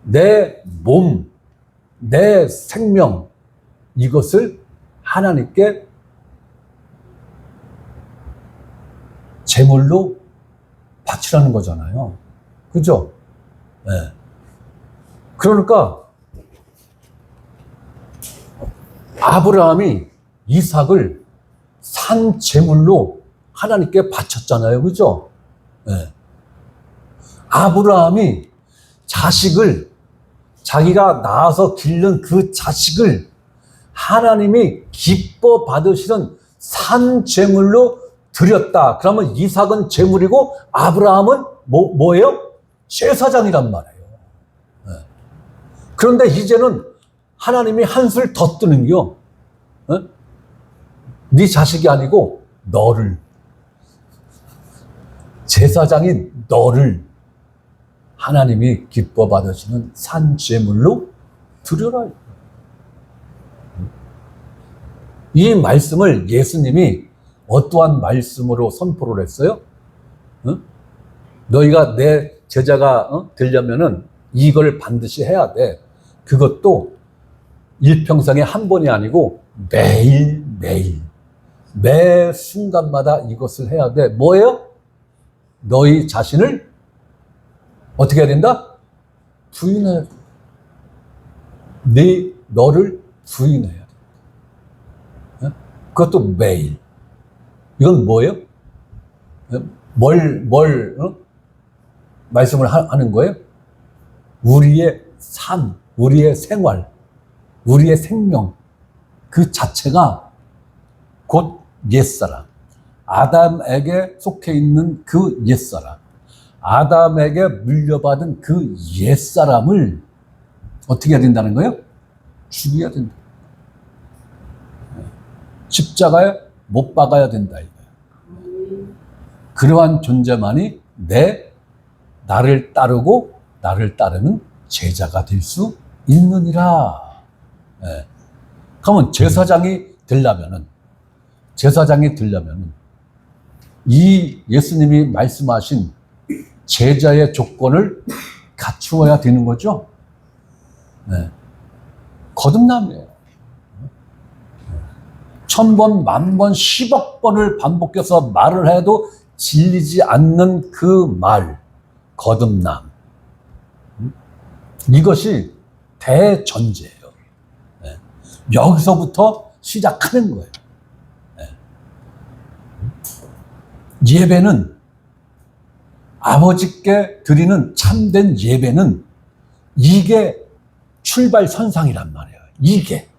내 몸, 내 생명, 이것을 하나님께 제물로 바치라는 거잖아요. 그죠? 네. 그러니까 아브라함이 이삭을 산 제물로 하나님께 바쳤잖아요. 그죠? 네. 아브라함이 자식을, 자기가 낳아서 기른 그 자식을 하나님이 기뻐 받으시는 산 제물로 드렸다. 그러면 이삭은 제물이고 아브라함은 뭐예요? 제사장이란 말이에요. 네. 그런데 이제는 하나님이 한술 더 뜨는겨. 네 자식이 아니고 너를, 제사장인 너를 하나님이 기뻐 받으시는 산 제물로 드려라. 이 말씀을 예수님이 어떠한 말씀으로 선포를 했어요? 너희가 내 제자가 되려면은 이걸 반드시 해야 돼. 그것도 일평생에 한 번이 아니고 매일매일, 매 순간마다 이것을 해야 돼. 뭐예요? 너희 자신을 어떻게 해야 된다? 부인해야 돼. 너를 부인해야 돼. 그것도 매일. 이건 뭐예요? 말씀을 하는 거예요? 우리의 삶, 우리의 생활, 우리의 생명, 그 자체가 곧 옛사람, 아담에게 속해 있는 그 옛사람, 아담에게 물려받은 그 옛사람을 어떻게 해야 된다는 거예요? 죽여야 된다. 십자가에 못 박아야 된다 이거예요. 그러한 존재만이 나를 따르고 나를 따르는 제자가 될 수 있느니라. 네. 그러면 제사장이 되려면은 이 예수님이 말씀하신 제자의 조건을 갖추어야 되는 거죠. 네. 거듭남이에요. 1000번, 10,000번, 10억 번을 반복해서 말을 해도 질리지 않는 그 말, 거듭남. 이것이 대전제예요. 네. 여기서부터 시작하는 거예요. 네. 예배는, 아버지께 드리는 참된 예배는 이게 출발선상이란 말이에요. 이게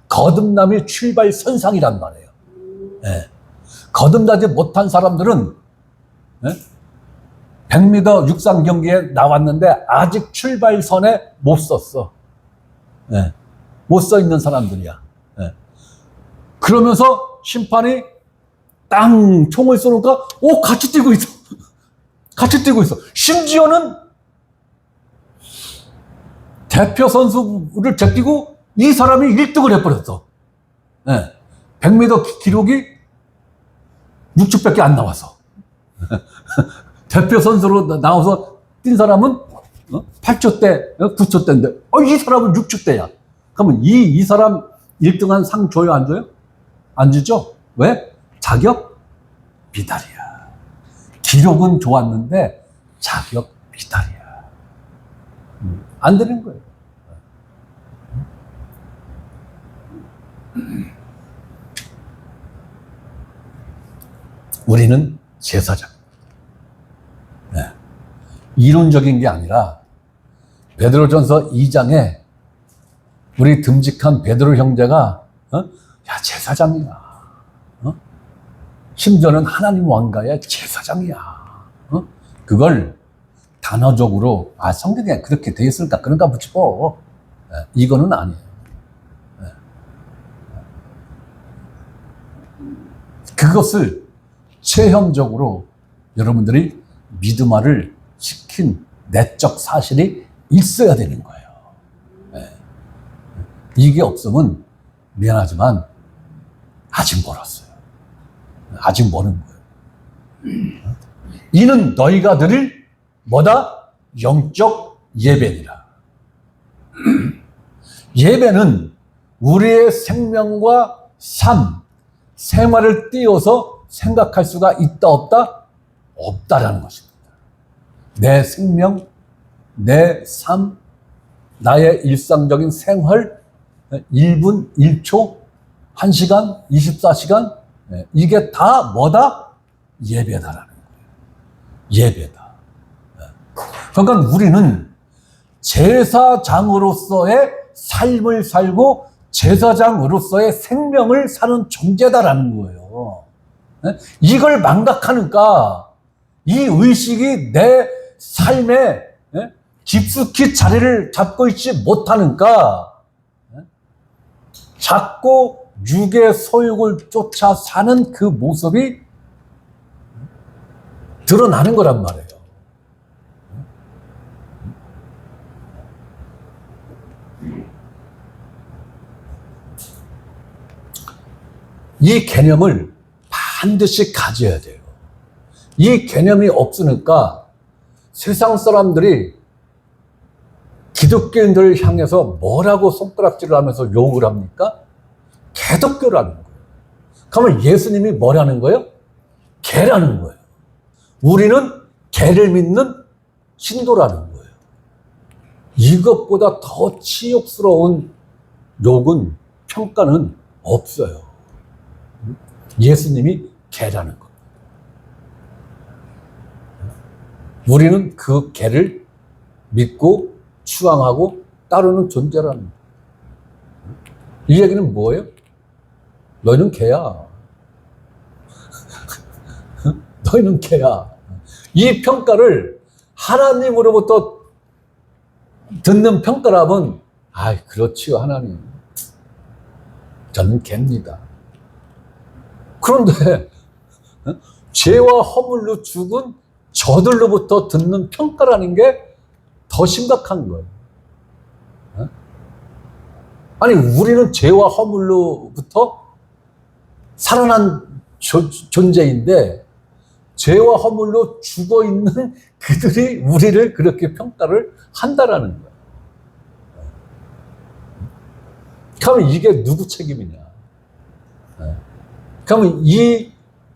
거듭남의 출발선상이란 말이에요. 네. 거듭나지 못한 사람들은 100m 육상 경기에 나왔는데 아직 출발선에 못 섰어. 네. 못 서 있는 사람들이야. 네. 그러면서 심판이 땅 총을 쏘니까 같이 뛰고 있어. 같이 뛰고 있어. 심지어는 대표 선수를 제끼고 이 사람이 1등을 해버렸어. 네. 100m 기록이 6초밖에 안 나와서. 대표 선수로 나와서 뛴 사람은 8초대, 9초대인데, 이 사람은 6초대야. 그러면 이 사람 1등한 상 줘요, 안 줘요? 안 주죠? 왜? 자격 미달이야. 기록은 좋았는데 자격 미달이야. 안 되는 거예요. 우리는 제사장. 네. 이론적인 게 아니라 베드로전서 2장에 우리 듬직한 베드로 형제가 야 제사장이야. 심지어는 하나님 왕가의 제사장이야. 그걸 단어적으로 성경에 그렇게 되어 있을까 그런가 붙이고 이거는 아니에요. 그것을 체험적으로 여러분들이 믿음화를 시킨 내적 사실이 있어야 되는 거예요. 네. 이게 없으면 미안하지만 아직 멀었어요. 아직 멀은 거예요. 이는 너희가 드릴 뭐다? 영적 예배니라. 예배는 우리의 생명과 삶, 생활을 띄워서 생각할 수가 있다 없다? 없다라는 것입니다. 내 생명, 내 삶, 나의 일상적인 생활, 1분, 1초, 1시간, 24시간, 이게 다 뭐다? 예배다라는 거예요. 예배다. 그러니까 우리는 제사장으로서의 삶을 살고 제사장으로서의 생명을 사는 존재다라는 거예요. 이걸 망각하니까 이 의식이 내 삶에 깊숙이 자리를 잡고 있지 못하니까 자꾸 육의 소욕을 쫓아 사는 그 모습이 드러나는 거란 말이에요. 이 개념을 반드시 가져야 돼요. 이 개념이 없으니까 세상 사람들이 기독교인들을 향해서 뭐라고 손가락질을 하면서 욕을 합니까? 개독교라는 거예요. 그러면 예수님이 뭐라는 거예요? 개라는 거예요. 우리는 개를 믿는 신도라는 거예요. 이것보다 더 치욕스러운 욕은, 평가는 없어요. 예수님이 개라는 것. 우리는 그 개를 믿고 추앙하고 따르는 존재라는 거예요. 이 얘기는 뭐예요? 너희는 개야. 너희는 개야. 이 평가를 하나님으로부터 듣는 평가라면, 아이, 그렇지요, 하나님. 저는 개입니다. 그런데 죄와 허물로 죽은 저들로부터 듣는 평가라는 게 더 심각한 거예요. 아니, 우리는 죄와 허물로부터 살아난 존재인데 죄와 허물로 죽어있는 그들이 우리를 그렇게 평가를 한다라는 거예요. 그러면 이게 누구 책임이냐? 그러면 이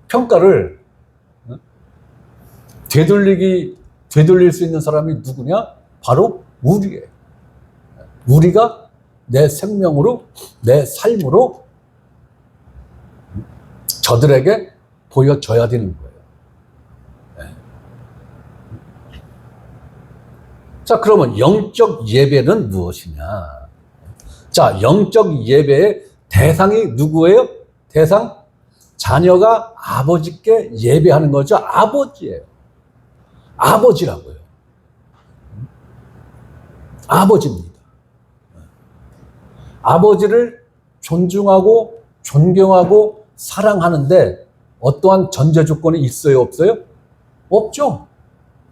평가를 되돌릴 수 있는 사람이 누구냐? 바로 우리예요. 우리가 내 생명으로, 내 삶으로 저들에게 보여줘야 되는 거예요. 자, 그러면 영적 예배는 무엇이냐? 자, 영적 예배의 대상이 누구예요? 대상? 자녀가 아버지께 예배하는 거죠. 아버지예요. 아버지라고요. 아버지입니다. 아버지를 존중하고 존경하고 사랑하는데 어떠한 전제 조건이 있어요? 없어요? 없죠.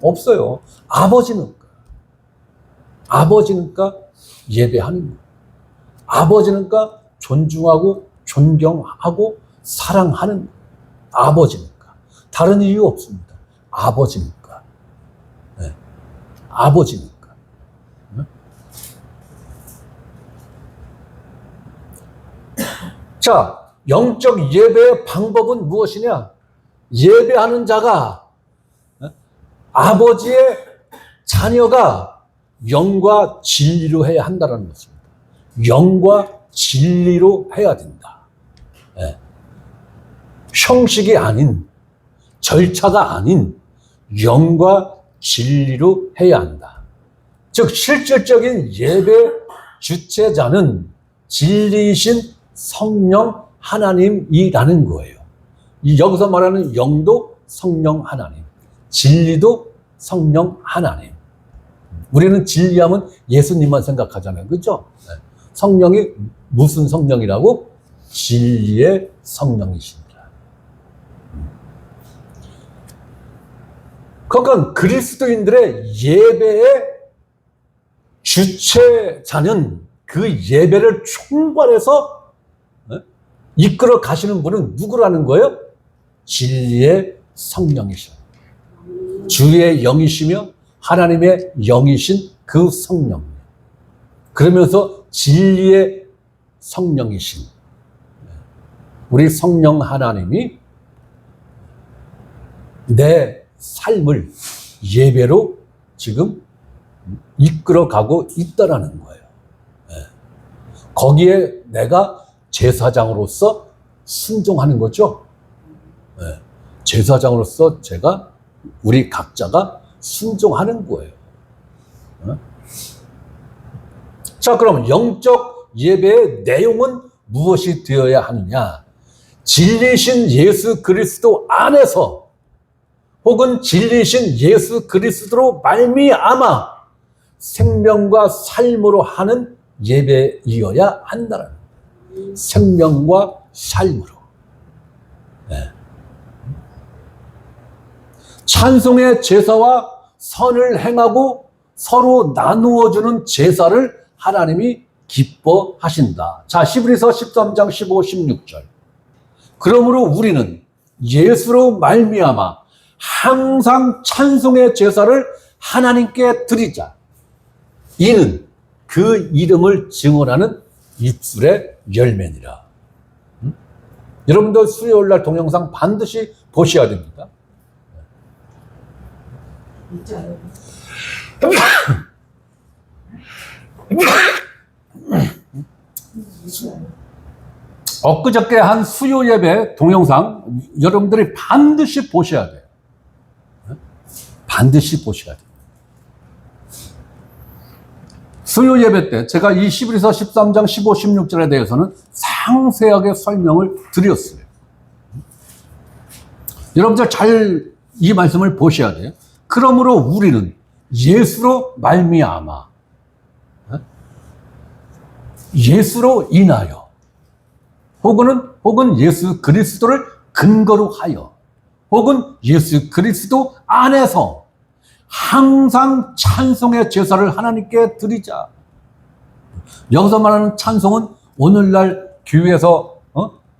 없어요. 아버지니까 예배하는 거예요. 아버지니까 존중하고 존경하고 사랑하는 거예요. 아버지니까. 다른 이유 없습니다. 아버지니까. 네. 아버지니까. 자, 영적 예배의 방법은 무엇이냐? 예배하는 자가, 아버지의 자녀가 영과 진리로 해야 한다는 것입니다. 영과 진리로 해야 된다. 네. 형식이 아닌, 절차가 아닌 영과 진리로 해야 한다. 즉, 실질적인 예배 주체자는 진리이신 성령 하나님이라는 거예요. 여기서 말하는 영도 성령 하나님, 진리도 성령 하나님. 우리는 진리하면 예수님만 생각하잖아요. 그렇죠? 성령이 무슨 성령이라고? 진리의 성령이십니다. 그러니까 그리스도인들의 예배의 주체자는 그 예배를 총괄해서 이끌어 가시는 분은 누구라는 거예요? 진리의 성령이셔. 주의 영이시며 하나님의 영이신 그 성령. 그러면서 진리의 성령이신 우리 성령 하나님이 내 삶을 예배로 지금 이끌어가고 있다라는 거예요. 거기에 내가 제사장으로서 순종하는 거죠. 제사장으로서 우리 각자가 순종하는 거예요. 자, 그럼 영적 예배의 내용은 무엇이 되어야 하느냐? 진리신 예수 그리스도 안에서 혹은 진리신 예수 그리스도로 말미암아 생명과 삶으로 하는 예배이어야 한다는 거예요. 생명과 삶으로. 찬송의 제사와 선을 행하고 서로 나누어주는 제사를 하나님이 기뻐하신다. 자, 히브리서 13장 15, 16절. 그러므로 우리는 예수로 말미암아 항상 찬송의 제사를 하나님께 드리자. 이는 그 이름을 증언하는 입술의 열매니라. 여러분들 수요일 날 동영상 반드시 보셔야 됩니다. 엊그저께 한 수요 예배 동영상 여러분들이 반드시 보셔야 돼요. 반드시 보셔야 돼요. 수요 예배 때 제가 이 히브리서 13장 15, 16절에 대해서는 상세하게 설명을 드렸어요. 여러분들 잘 이 말씀을 보셔야 돼요. 그러므로 우리는 예수로 말미암아 예수로 인하여 혹은 예수 그리스도를 근거로 하여 혹은 예수 그리스도 안에서 항상 찬송의 제사를 하나님께 드리자. 여기서 말하는 찬송은 오늘날 교회에서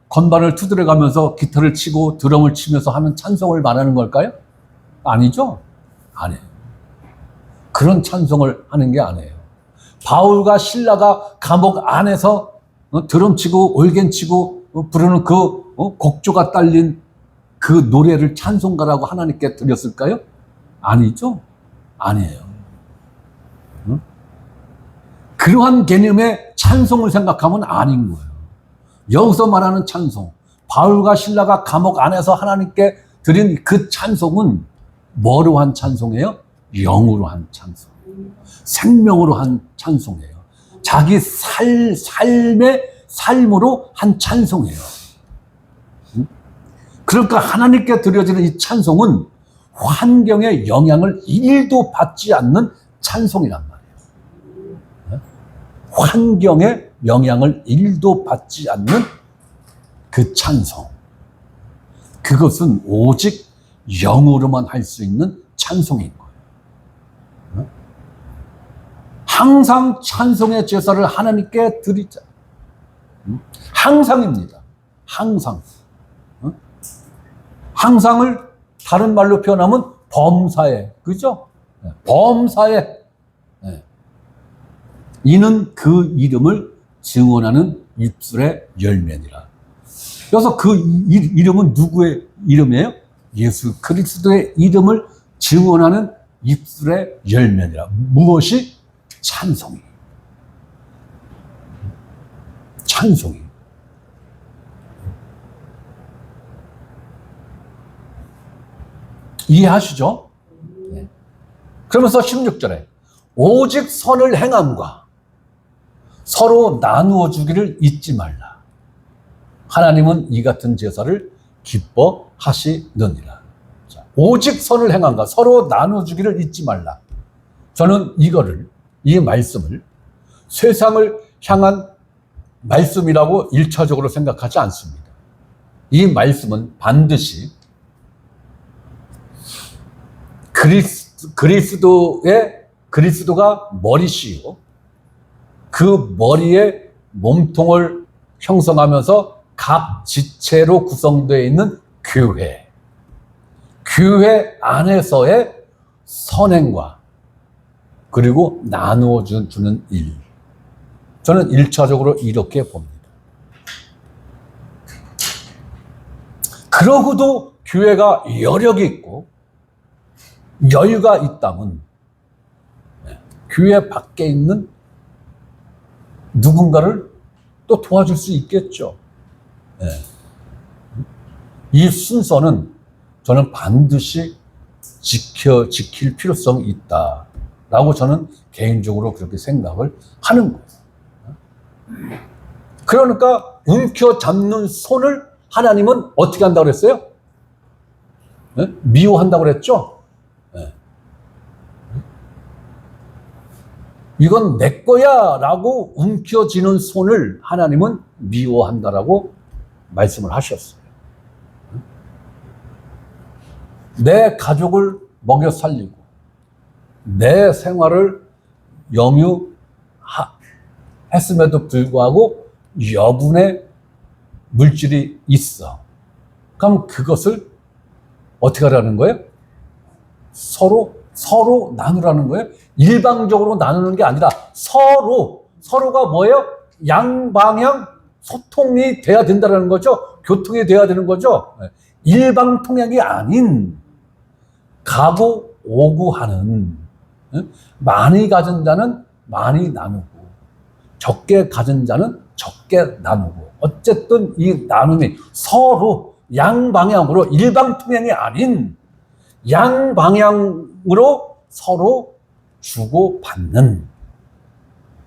건반을 두드려가면서 기타를 치고 드럼을 치면서 하는 찬송을 말하는 걸까요? 아니죠. 아니에요. 그런 찬송을 하는 게 아니에요. 바울과 실라가 감옥 안에서 드럼 치고 올겐 치고 부르는 그 곡조가 딸린 그 노래를 찬송가라고 하나님께 드렸을까요? 아니죠. 아니에요. 그러한 개념의 찬송을 생각하면 아닌 거예요. 여기서 말하는 찬송, 바울과 실라가 감옥 안에서 하나님께 드린 그 찬송은 뭐로 한 찬송이에요? 영으로 한 찬송. 생명으로 한 찬송이에요. 자기 삶의 삶으로 한 찬송이에요. 그러니까 하나님께 드려지는 이 찬송은 환경의 영향을 1도 받지 않는 찬송이란 말이에요. 환경의 영향을 1도 받지 않는 그 찬송. 그것은 오직 영으로만 할 수 있는 찬송인 거예요. 항상 찬송의 제사를 하나님께 드리자. 항상입니다. 항상. 항상을 다른 말로 표현하면 범사에, 그죠? 범사에. 이는 그 이름을 증언하는 입술의 열매니라. 그래서 그 이름은 누구의 이름이에요? 예수 그리스도의 이름을 증언하는 입술의 열매니라. 무엇이? 찬송이. 찬송이. 이해하시죠? 네. 그러면서 16절에 오직 선을 행함과 서로 나누어 주기를 잊지 말라. 하나님은 이 같은 제사를 기뻐하시느니라. 자, 오직 선을 행함과 서로 나누어 주기를 잊지 말라. 저는 이 말씀을 세상을 향한 말씀이라고 1차적으로 생각하지 않습니다. 이 말씀은 반드시 그리스도가 머리시요. 그 머리에 몸통을 형성하면서 각 지체로 구성되어 있는 교회. 교회 안에서의 선행과 그리고 나누어 주는 일. 저는 1차적으로 이렇게 봅니다. 그러고도 교회가 여력이 있고 여유가 있다면 교회 밖에 있는 누군가를 또 도와줄 수 있겠죠. 이 순서는 저는 반드시 지킬 필요성이 있다라고 저는 개인적으로 그렇게 생각을 하는 거예요. 그러니까 움켜잡는 손을 하나님은 어떻게 한다고 그랬어요? 미워한다고 그랬죠? 이건 내 거야 라고 움켜쥐는 손을 하나님은 미워한다라고 말씀을 하셨어요. 내 가족을 먹여 살리고 내 생활을 영유했음에도 불구하고 여분의 물질이 있어. 그럼 그것을 어떻게 하라는 거예요? 서로 나누라는 거예요. 일방적으로 나누는 게 아니라 서로가 뭐예요? 양방향 소통이 돼야 된다는 거죠. 교통이 돼야 되는 거죠. 일방 통행이 아닌 가고 오고 하는, 많이 가진 자는 많이 나누고 적게 가진 자는 적게 나누고, 어쨌든 이 나눔이 서로 양방향으로, 일방 통행이 아닌 양방향으로 서로 주고받는,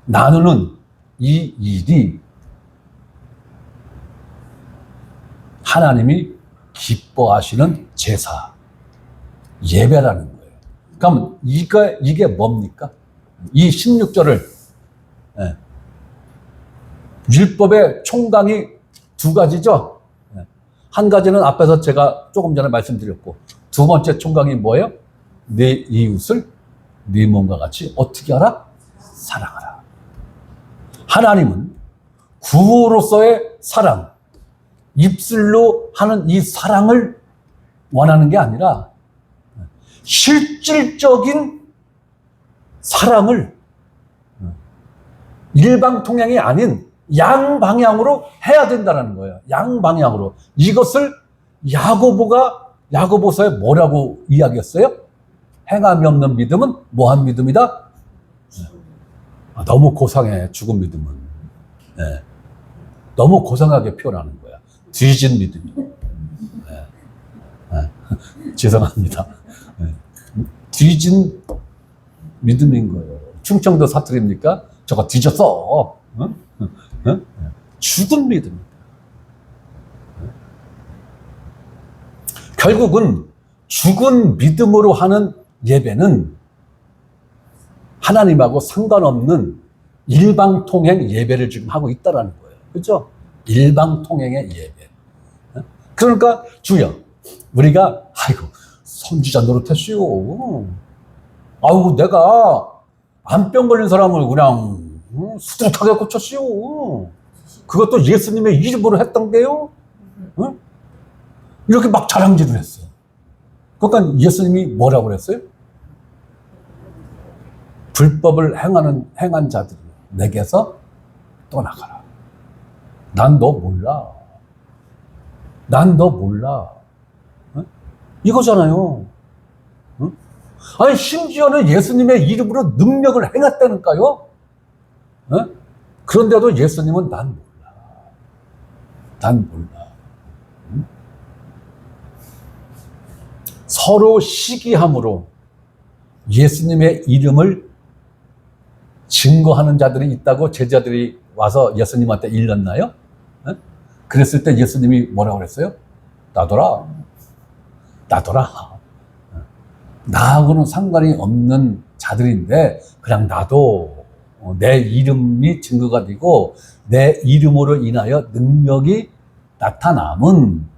나누는 이 일이 하나님이 기뻐하시는 제사, 예배라는 거예요. 그럼 이게 뭡니까? 이 16절을, 율법의 총강이 두 가지죠. 한 가지는 앞에서 제가 조금 전에 말씀드렸고, 두 번째 총강이 뭐예요? 내 이웃을 네 몸과 같이 어떻게 하라? 사랑하라. 하나님은 구호로서의 사랑, 입술로 하는 이 사랑을 원하는 게 아니라 실질적인 사랑을 일방통행이 아닌 양방향으로 해야 된다는 거예요. 양방향으로. 이것을 야고보서에 뭐라고 이야기했어요? 행함이 없는 믿음은 뭐한 믿음이다? 너무 고상해, 죽은 믿음은. 너무 고상하게 표현하는 거야. 뒤진 믿음이. 죄송합니다. 뒤진 믿음인 거예요. 충청도 사투리입니까? 저거 뒤졌어. 죽은 믿음입니다. 결국은 죽은 믿음으로 하는 예배는 하나님하고 상관없는 일방통행 예배를 지금 하고 있다는 거예요. 그렇죠? 일방통행의 예배. 그러니까 주여, 우리가 선지자 노릇했어요. 내가 암병 걸린 사람을 그냥 수두룩하게 고쳤어요. 그것도 예수님의 이름으로 했던 게요. 이렇게 막 자랑질을 했어요. 그러니까 예수님이 뭐라고 그랬어요? 불법을 행한 자들이 내게서 떠나가라. 난 너 몰라. 난 너 몰라. 이거잖아요. 아니, 심지어는 예수님의 이름으로 능력을 행했다니까요. 그런데도 예수님은 난 몰라. 난 몰라. 서로 시기함으로 예수님의 이름을 증거하는 자들이 있다고 제자들이 와서 예수님한테 일렀나요? 그랬을 때 예수님이 뭐라고 그랬어요? 놔둬라. 나하고는 상관이 없는 자들인데 그냥 놔둬. 내 이름이 증거가 되고 내 이름으로 인하여 능력이 나타남은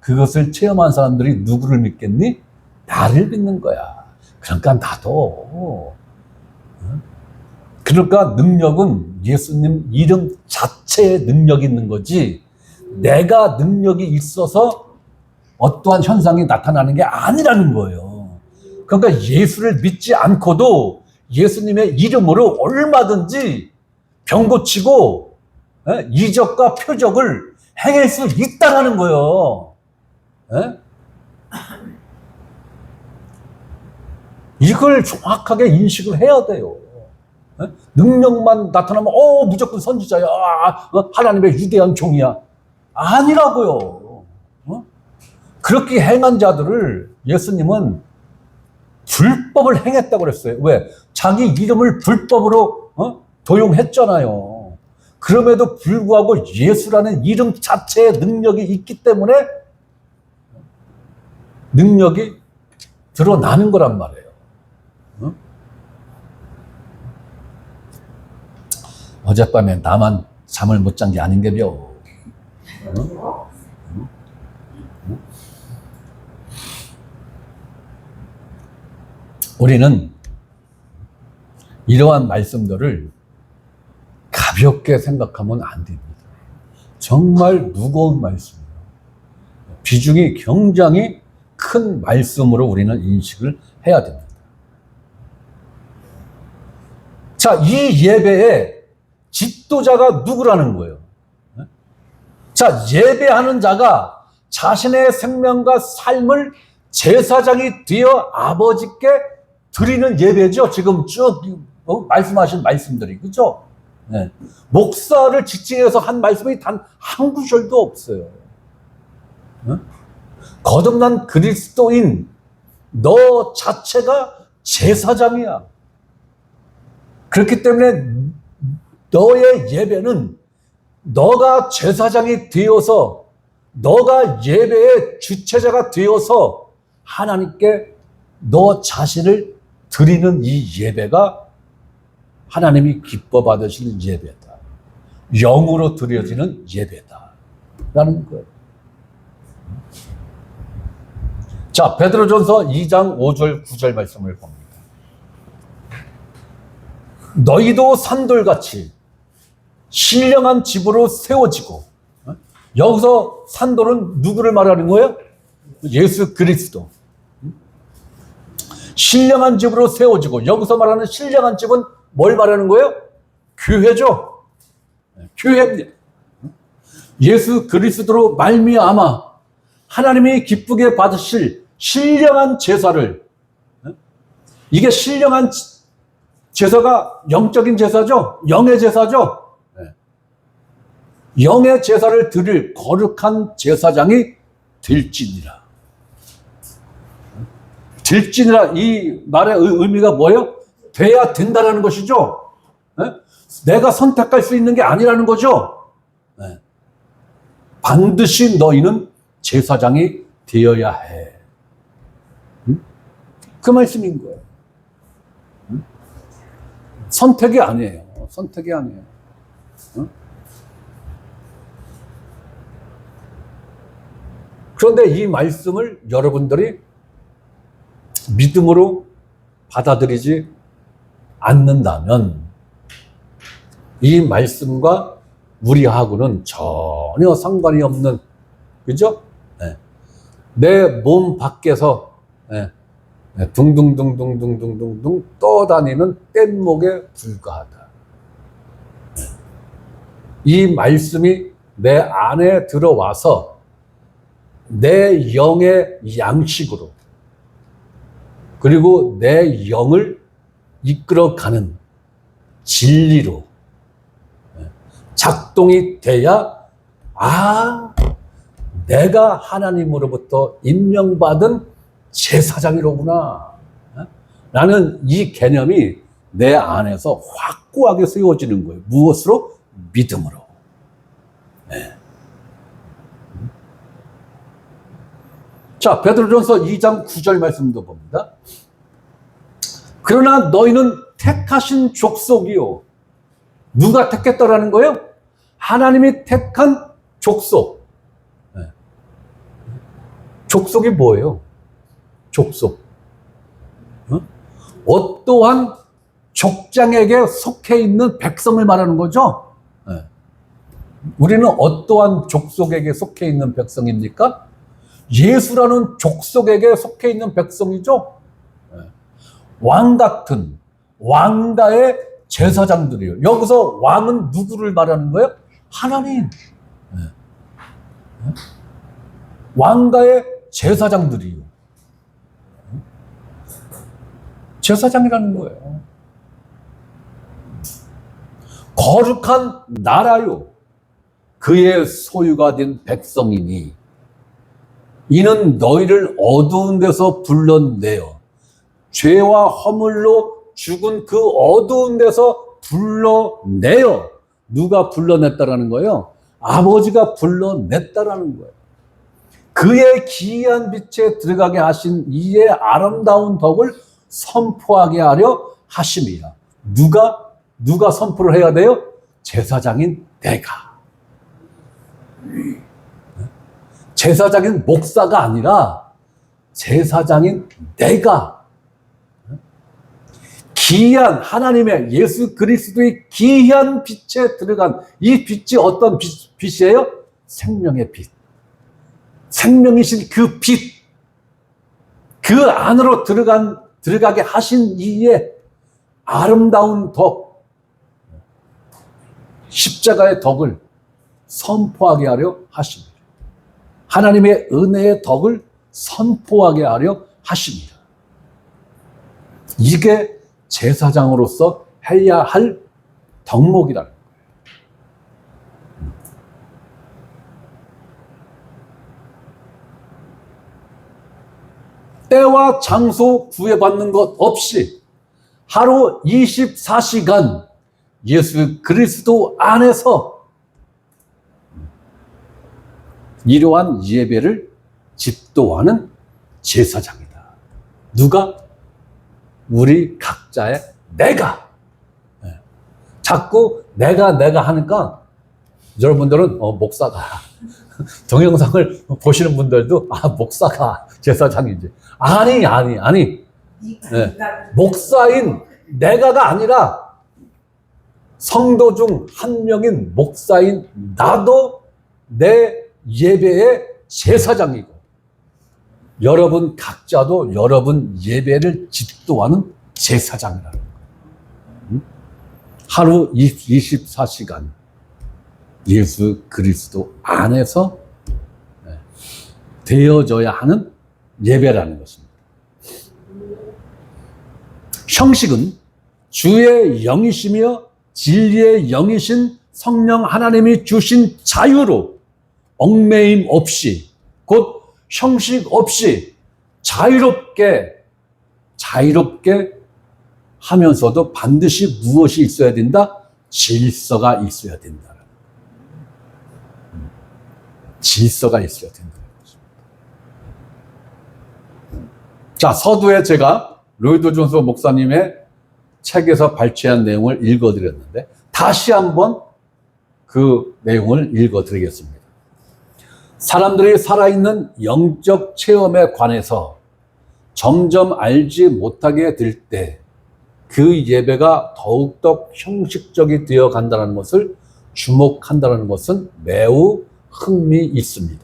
그것을 체험한 사람들이 누구를 믿겠니? 나를 믿는 거야. 그러니까 나도. 그러니까 능력은 예수님 이름 자체에 능력이 있는 거지, 내가 능력이 있어서 어떠한 현상이 나타나는 게 아니라는 거예요. 그러니까 예수를 믿지 않고도 예수님의 이름으로 얼마든지 병 고치고 이적과 표적을 행할 수 있다는 거예요. 이걸 정확하게 인식을 해야 돼요. 능력만 나타나면 무조건 선지자야, 하나님의 위대한 종이야. 아니라고요. 그렇게 행한 자들을 예수님은 불법을 행했다고 그랬어요. 왜? 자기 이름을 불법으로 도용했잖아요. 그럼에도 불구하고 예수라는 이름 자체에 능력이 있기 때문에 능력이 드러나는 거란 말이에요. 어젯밤에 나만 잠을 못 잔 게 아닌데요. 우리는 이러한 말씀들을 가볍게 생각하면 안 됩니다. 정말 무거운 말씀이에요. 비중이 굉장히 큰 말씀으로 우리는 인식을 해야 됩니다. 자, 이 예배에 지도자가 누구라는 거예요? 자, 예배하는 자가 자신의 생명과 삶을 제사장이 되어 아버지께 드리는 예배죠. 지금 쭉 말씀하신 말씀들이, 그죠? 네. 목사를 지칭해서 한 말씀이 단 한 구절도 없어요. 거듭난 그리스도인 너 자체가 제사장이야. 그렇기 때문에 너의 예배는 너가 제사장이 되어서, 너가 예배의 주체자가 되어서 하나님께 너 자신을 드리는 이 예배가 하나님이 기뻐 받으시는 예배다. 영으로 드려지는 예배다. 라는 거예요. 자, 베드로전서 2장 5절 9절 말씀을 봅니다. 너희도 산돌같이 신령한 집으로 세워지고, 여기서 산돌은 누구를 말하는 거예요? 예수 그리스도. 신령한 집으로 세워지고, 여기서 말하는 신령한 집은 뭘 말하는 거예요? 교회죠. 교회입니다. 예수 그리스도로 말미암아 하나님이 기쁘게 받으실 신령한 제사를, 이게 신령한 제사가 영적인 제사죠. 영의 제사죠. 영의 제사를 드릴 거룩한 제사장이 될지니라. 될지니라, 이 말의 의미가 뭐예요? 돼야 된다라는 것이죠. 내가 선택할 수 있는 게 아니라는 거죠. 반드시 너희는 제사장이 되어야 해. 그 말씀인 거예요. 선택이 아니에요. 선택이 아니에요. 그런데 이 말씀을 여러분들이 믿음으로 받아들이지 않는다면 이 말씀과 우리하고는 전혀 상관이 없는, 그죠? 내 몸 밖에서 둥둥둥둥둥둥둥 떠다니는 뗏목에 불과하다. 이 말씀이 내 안에 들어와서 내 영의 양식으로, 그리고 내 영을 이끌어가는 진리로 작동이 돼야, 내가 하나님으로부터 임명받은 제사장이로구나 라는 이 개념이 내 안에서 확고하게 세워지는 거예요. 무엇으로? 믿음으로. 자, 베드로전서 2장 9절 말씀도 봅니다. 그러나 너희는 택하신 족속이요. 누가 택했더라는 거예요? 하나님이 택한 족속. 족속이 뭐예요? 족속. 어떠한 족장에게 속해 있는 백성을 말하는 거죠. 네. 우리는 어떠한 족속에게 속해 있는 백성입니까? 예수라는 족속에게 속해 있는 백성이죠. 네. 왕 같은 왕가의 제사장들이에요. 여기서 왕은 누구를 말하는 거예요? 하나님. 네. 네. 왕가의 제사장들이요. 제사장이라는 거예요. 거룩한 나라요. 그의 소유가 된 백성이니 이는 너희를 어두운 데서 불러내어 죄와 허물로 죽은 그 어두운 데서 불러내어. 누가 불러냈다라는 거예요? 아버지가 불러냈다라는 거예요. 그의 기이한 빛에 들어가게 하신 이의 아름다운 덕을 선포하게 하려 하심이라. 누가 선포를 해야 돼요? 제사장인 내가. 제사장인 목사가 아니라 제사장인 내가. 기이한 하나님의 예수 그리스도의 기이한 빛에 들어간 이 빛이 어떤 빛이에요? 생명의 빛. 생명이신 그 빛. 그 안으로 들어가게 하신 이의 아름다운 덕, 십자가의 덕을 선포하게 하려 하십니다. 하나님의 은혜의 덕을 선포하게 하려 하십니다. 이게 제사장으로서 해야 할 덕목이라는 거예요. 때와 장소 구애받는 것 없이 하루 24시간 예수 그리스도 안에서 이러한 예배를 집도하는 제사장이다. 누가? 우리 각자의 내가. 자꾸 내가 하니까 여러분들은 목사가 동영상을 보시는 분들도 목사가 제사장이지. 아니. 네. 목사인 내가가 아니라 성도 중 한 명인 목사인 나도 내 예배의 제사장이고 여러분 각자도 여러분 예배를 집도하는 제사장이라는 거예요. 하루 24시간 예수 그리스도 안에서 되어져야 하는 예배라는 것입니다. 형식은 주의 영이시며 진리의 영이신 성령 하나님이 주신 자유로 얽매임 없이 곧 형식 없이 자유롭게 하면서도 반드시 무엇이 있어야 된다? 질서가 있어야 된다. 질서가 있어야 된다. 자, 서두에 제가 로이드 존스 목사님의 책에서 발췌한 내용을 읽어드렸는데 다시 한번 그 내용을 읽어드리겠습니다. 사람들이 살아있는 영적 체험에 관해서 점점 알지 못하게 될 때 그 예배가 더욱더 형식적이 되어 간다는 것을 주목한다는 것은 매우 흥미있습니다.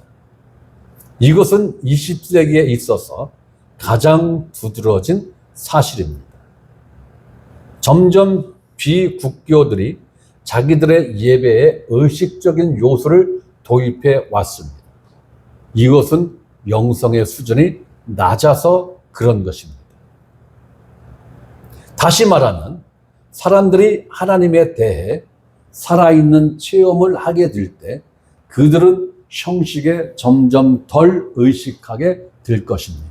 이것은 20세기에 있어서 가장 두드러진 사실입니다. 점점 비국교들이 자기들의 예배에 의식적인 요소를 도입해 왔습니다. 이것은 영성의 수준이 낮아서 그런 것입니다. 다시 말하면 사람들이 하나님에 대해 살아있는 체험을 하게 될 때 그들은 형식에 점점 덜 의식하게 될 것입니다.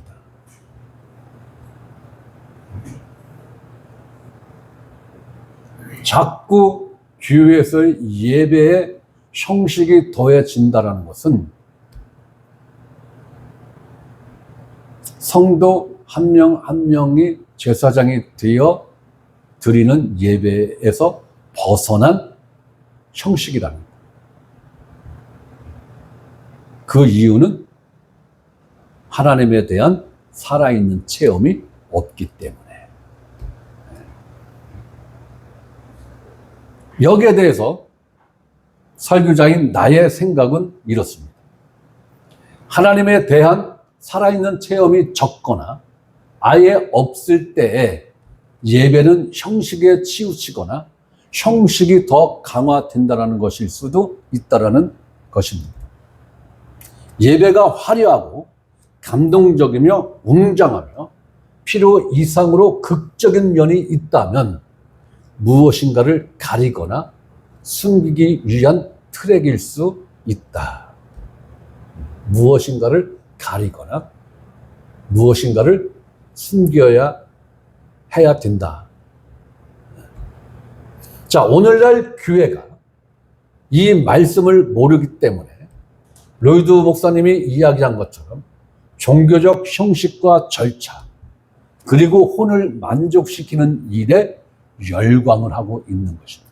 자꾸 교회에서의 예배에 형식이 더해진다는 것은 성도 한 명 한 명이 제사장이 되어 드리는 예배에서 벗어난 형식이라는 거예요. 그 이유는 하나님에 대한 살아있는 체험이 없기 때문에. 여기에 대해서 설교자인 나의 생각은 이렇습니다. 하나님에 대한 살아있는 체험이 적거나 아예 없을 때에 예배는 형식에 치우치거나 형식이 더 강화된다는 것일 수도 있다는 것입니다. 예배가 화려하고 감동적이며 웅장하며 필요 이상으로 극적인 면이 있다면 무엇인가를 가리거나 숨기기 위한 트랙일 수 있다. 무엇인가를 가리거나 무엇인가를 숨겨야 해야 된다. 자, 오늘날 교회가 이 말씀을 모르기 때문에 로이드 목사님이 이야기한 것처럼 종교적 형식과 절차 그리고 혼을 만족시키는 일에 열광을 하고 있는 것입니다.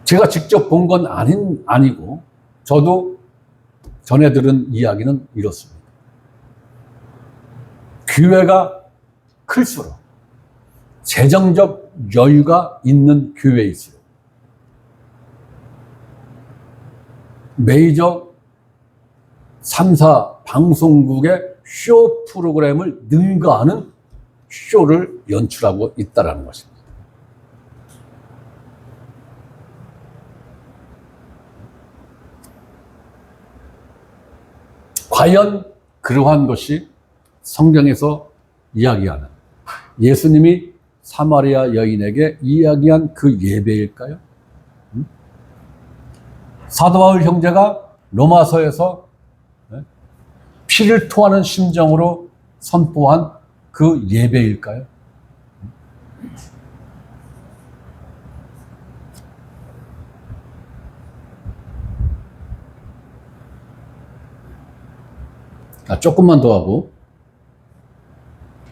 제가 직접 본 건 아니고 저도 전해 들은 이야기는 이렇습니다. 교회가 클수록 재정적 여유가 있는 교회일수록 메이저 3사 방송국의 쇼 프로그램을 능가하는 쇼를 연출하고 있다는 것입니다. 과연 그러한 것이 성경에서 이야기하는 예수님이 사마리아 여인에게 이야기한 그 예배일까요? 사도 바울 형제가 로마서에서 피를 토하는 심정으로 선포한 그 예배일까요? 조금만 더 하고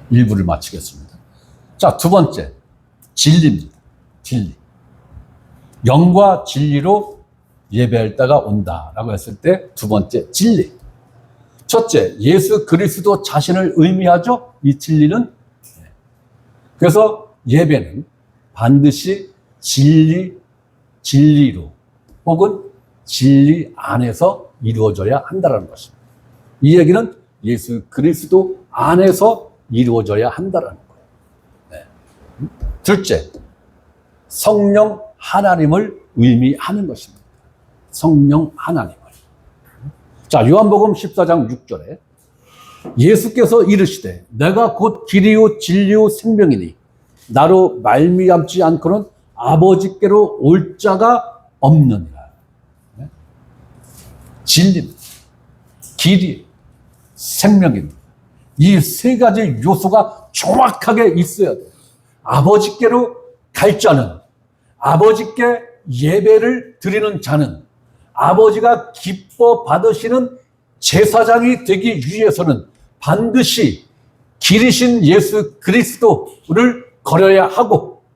일부를 마치겠습니다. 자, 두 번째, 진리입니다. 진리. 영과 진리로 예배할 때가 온다라고 했을 때 두 번째, 진리. 첫째, 예수 그리스도 자신을 의미하죠. 이 진리는. 그래서 예배는 반드시 진리로 혹은 진리 안에서 이루어져야 한다는 것입니다. 이 얘기는 예수 그리스도 안에서 이루어져야 한다는 거예요. 네. 둘째, 성령 하나님을 의미하는 것입니다. 성령 하나님을. 자, 요한복음 14장 6절에 예수께서 이르시되 내가 곧 길이요 진리요 생명이니 나로 말미암지 않고는 아버지께로 올 자가 없느니라. 네. 진리, 길이, 생명입니다. 이 세 가지 요소가 정확하게 있어야 돼요. 아버지께로 갈 자는, 아버지께 예배를 드리는 자는, 아버지가 기뻐 받으시는 제사장이 되기 위해서는 반드시 길이신 예수 그리스도를 걸어야 하고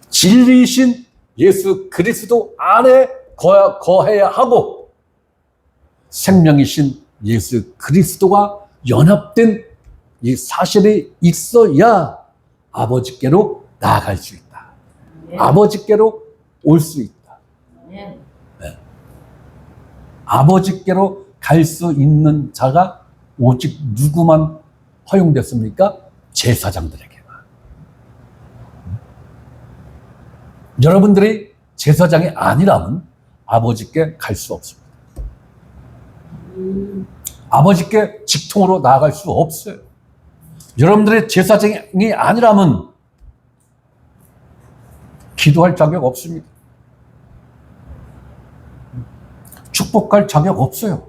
진리이신 예수 그리스도 안에 거해야 하고 생명이신 예수 그리스도가 연합된 이 사실이 있어야 아버지께로 나아갈 수 있다. 아버지께로 올 수 있다. 네. 아버지께로 갈 수 있는 자가 오직 누구만 허용됐습니까? 제사장들에게만. 여러분들이 제사장이 아니라면 아버지께 갈 수 없습니다. 아버지께 직통으로 나아갈 수 없어요. 여러분들의 제사장이 아니라면 기도할 자격 없습니다. 축복할 자격 없어요.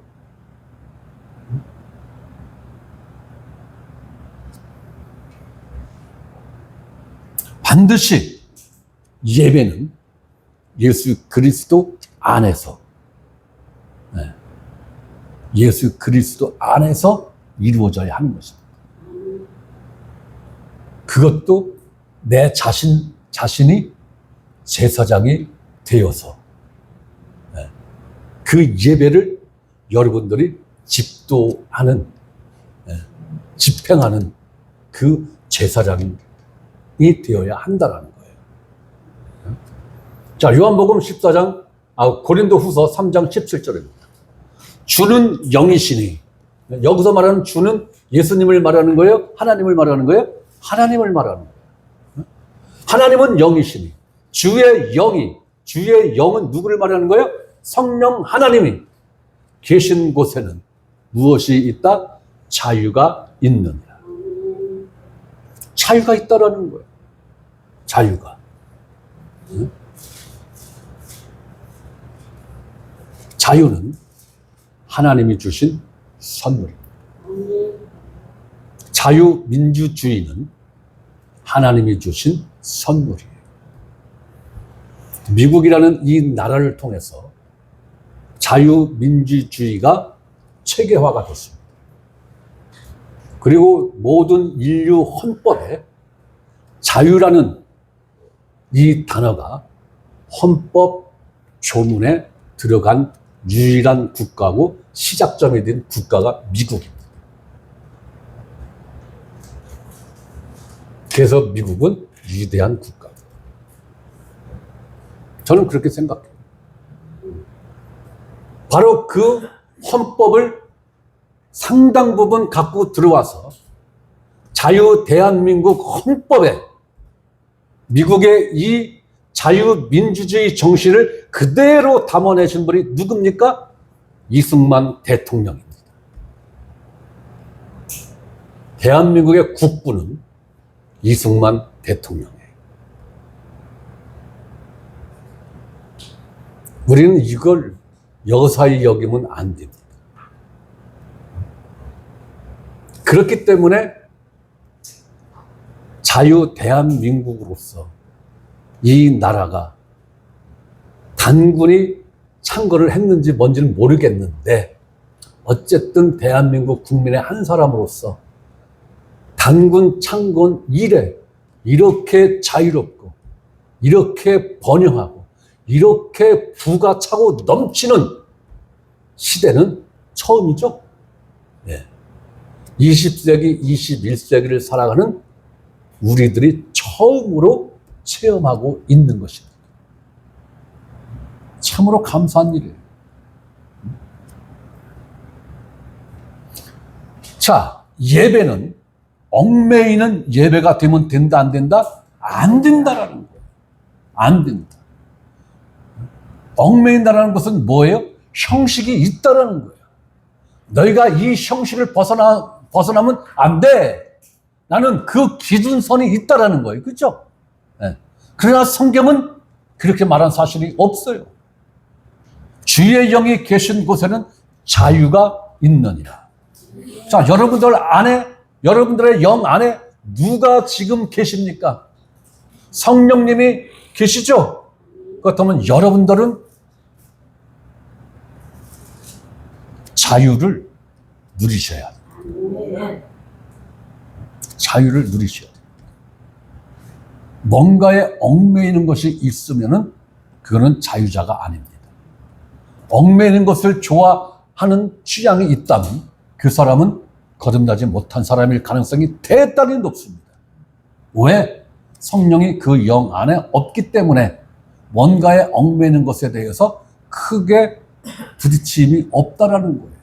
반드시 예배는 예수 그리스도 안에서, 예수 그리스도 안에서 이루어져야 하는 것입니다. 그것도 내 자신이 제사장이 되어서 그 예배를 여러분들이 집행하는 그 제사장이 되어야 한다라는 거예요. 자, 요한복음 14장, 고린도후서 3장 17절입니다. 주는 영이시니, 여기서 말하는 주는 예수님을 말하는 거예요? 하나님을 말하는 거예요? 하나님을 말하는 거예요. 하나님은 영이시니, 주의 영은 누구를 말하는 거예요? 성령 하나님이 계신 곳에는 무엇이 있다? 자유가 있느니라. 자유가 있다라는 거예요. 자유가. 자유는 하나님이 주신 선물입니다. 자유민주주의는 하나님이 주신 선물이에요. 미국이라는 이 나라를 통해서 자유민주주의가 체계화가 됐습니다. 그리고 모든 인류 헌법에 자유라는 이 단어가 헌법 조문에 들어간 유일한 국가고 시작점이 된 국가가 미국입니다. 그래서 미국은 위대한 국가입니다. 저는 그렇게 생각해요. 바로 그 헌법을 상당 부분 갖고 들어와서 자유 대한민국 헌법에 미국의 이 자유민주주의 정신을 그대로 담아내신 분이 누굽니까? 이승만 대통령입니다. 대한민국의 국부는 이승만 대통령이에요. 우리는 이걸 여사히 여기면 안 됩니다. 그렇기 때문에 자유 대한민국으로서 이 나라가 단군이 창건을 했는지 뭔지는 모르겠는데 어쨌든 대한민국 국민의 한 사람으로서 단군 창건 이래 이렇게 자유롭고 이렇게 번영하고 이렇게 부가 차고 넘치는 시대는 처음이죠. 네. 20세기, 21세기를 살아가는 우리들이 처음으로 체험하고 있는 것입니다. 참으로 감사한 일이에요. 자, 예배는 얽매이는 예배가 되면 된다, 안 된다? 안 된다라는 거예요. 안 된다. 얽매인다라는 것은 뭐예요? 형식이 있다라는 거예요. 너희가 이 형식을 벗어나면 안 돼. 나는 그 기준선이 있다라는 거예요. 그렇죠? 네. 그러나 성경은 그렇게 말한 사실이 없어요. 주의 영이 계신 곳에는 자유가 있느니라. 자, 여러분들의 영 안에 누가 지금 계십니까? 성령님이 계시죠? 그렇다면 여러분들은 자유를 누리셔야 돼요. 자유를 누리셔야 돼요. 뭔가에 얽매이는 것이 있으면은 그거는 자유자가 아닙니다. 얽매이는 것을 좋아하는 취향이 있다면 그 사람은 거듭나지 못한 사람일 가능성이 대단히 높습니다. 왜? 성령이 그 영 안에 없기 때문에 뭔가에 얽매이는 것에 대해서 크게 부딪힘이 없다라는 거예요.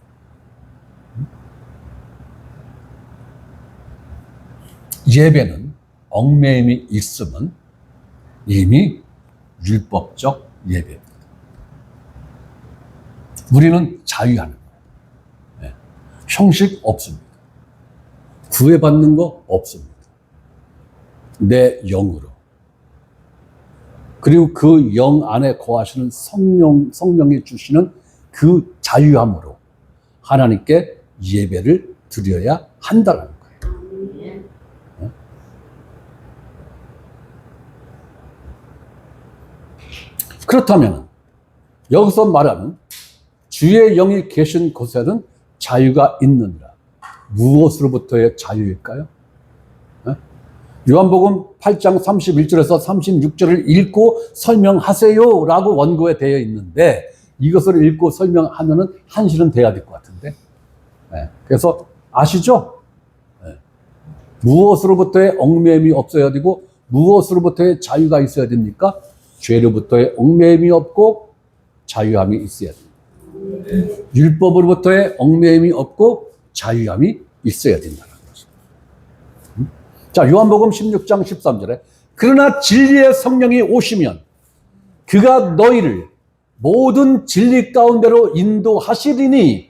예배는 얽매임이 있으면 이미 율법적 예배입니다. 우리는 자유하는 거예요. 네. 형식 없습니다. 구애받는 거 없습니다. 내 영으로. 그리고 그 영 안에 거하시는 성령이 주시는 그 자유함으로 하나님께 예배를 드려야 한다는 거예요. 그렇다면 여기서 말하는 주의 영이 계신 곳에는 자유가 있느니라. 무엇으로부터의 자유일까요? 요한복음 8장 31절에서 36절을 읽고 설명하세요 라고 원고에 되어 있는데 이것을 읽고 설명하면은 한시는 돼야 될 것 같은데. 그래서 아시죠? 무엇으로부터의 얽매임이 없어야 되고 무엇으로부터의 자유가 있어야 됩니까? 죄로부터의 얽매임이 없고 자유함이 있어야 됩니다. 율법으로부터의 얽매임이 없고 자유함이 있어야 된다는 것입니다. 자, 요한복음 16장 13절에 그러나 진리의 성령이 오시면 그가 너희를 모든 진리 가운데로 인도하시리니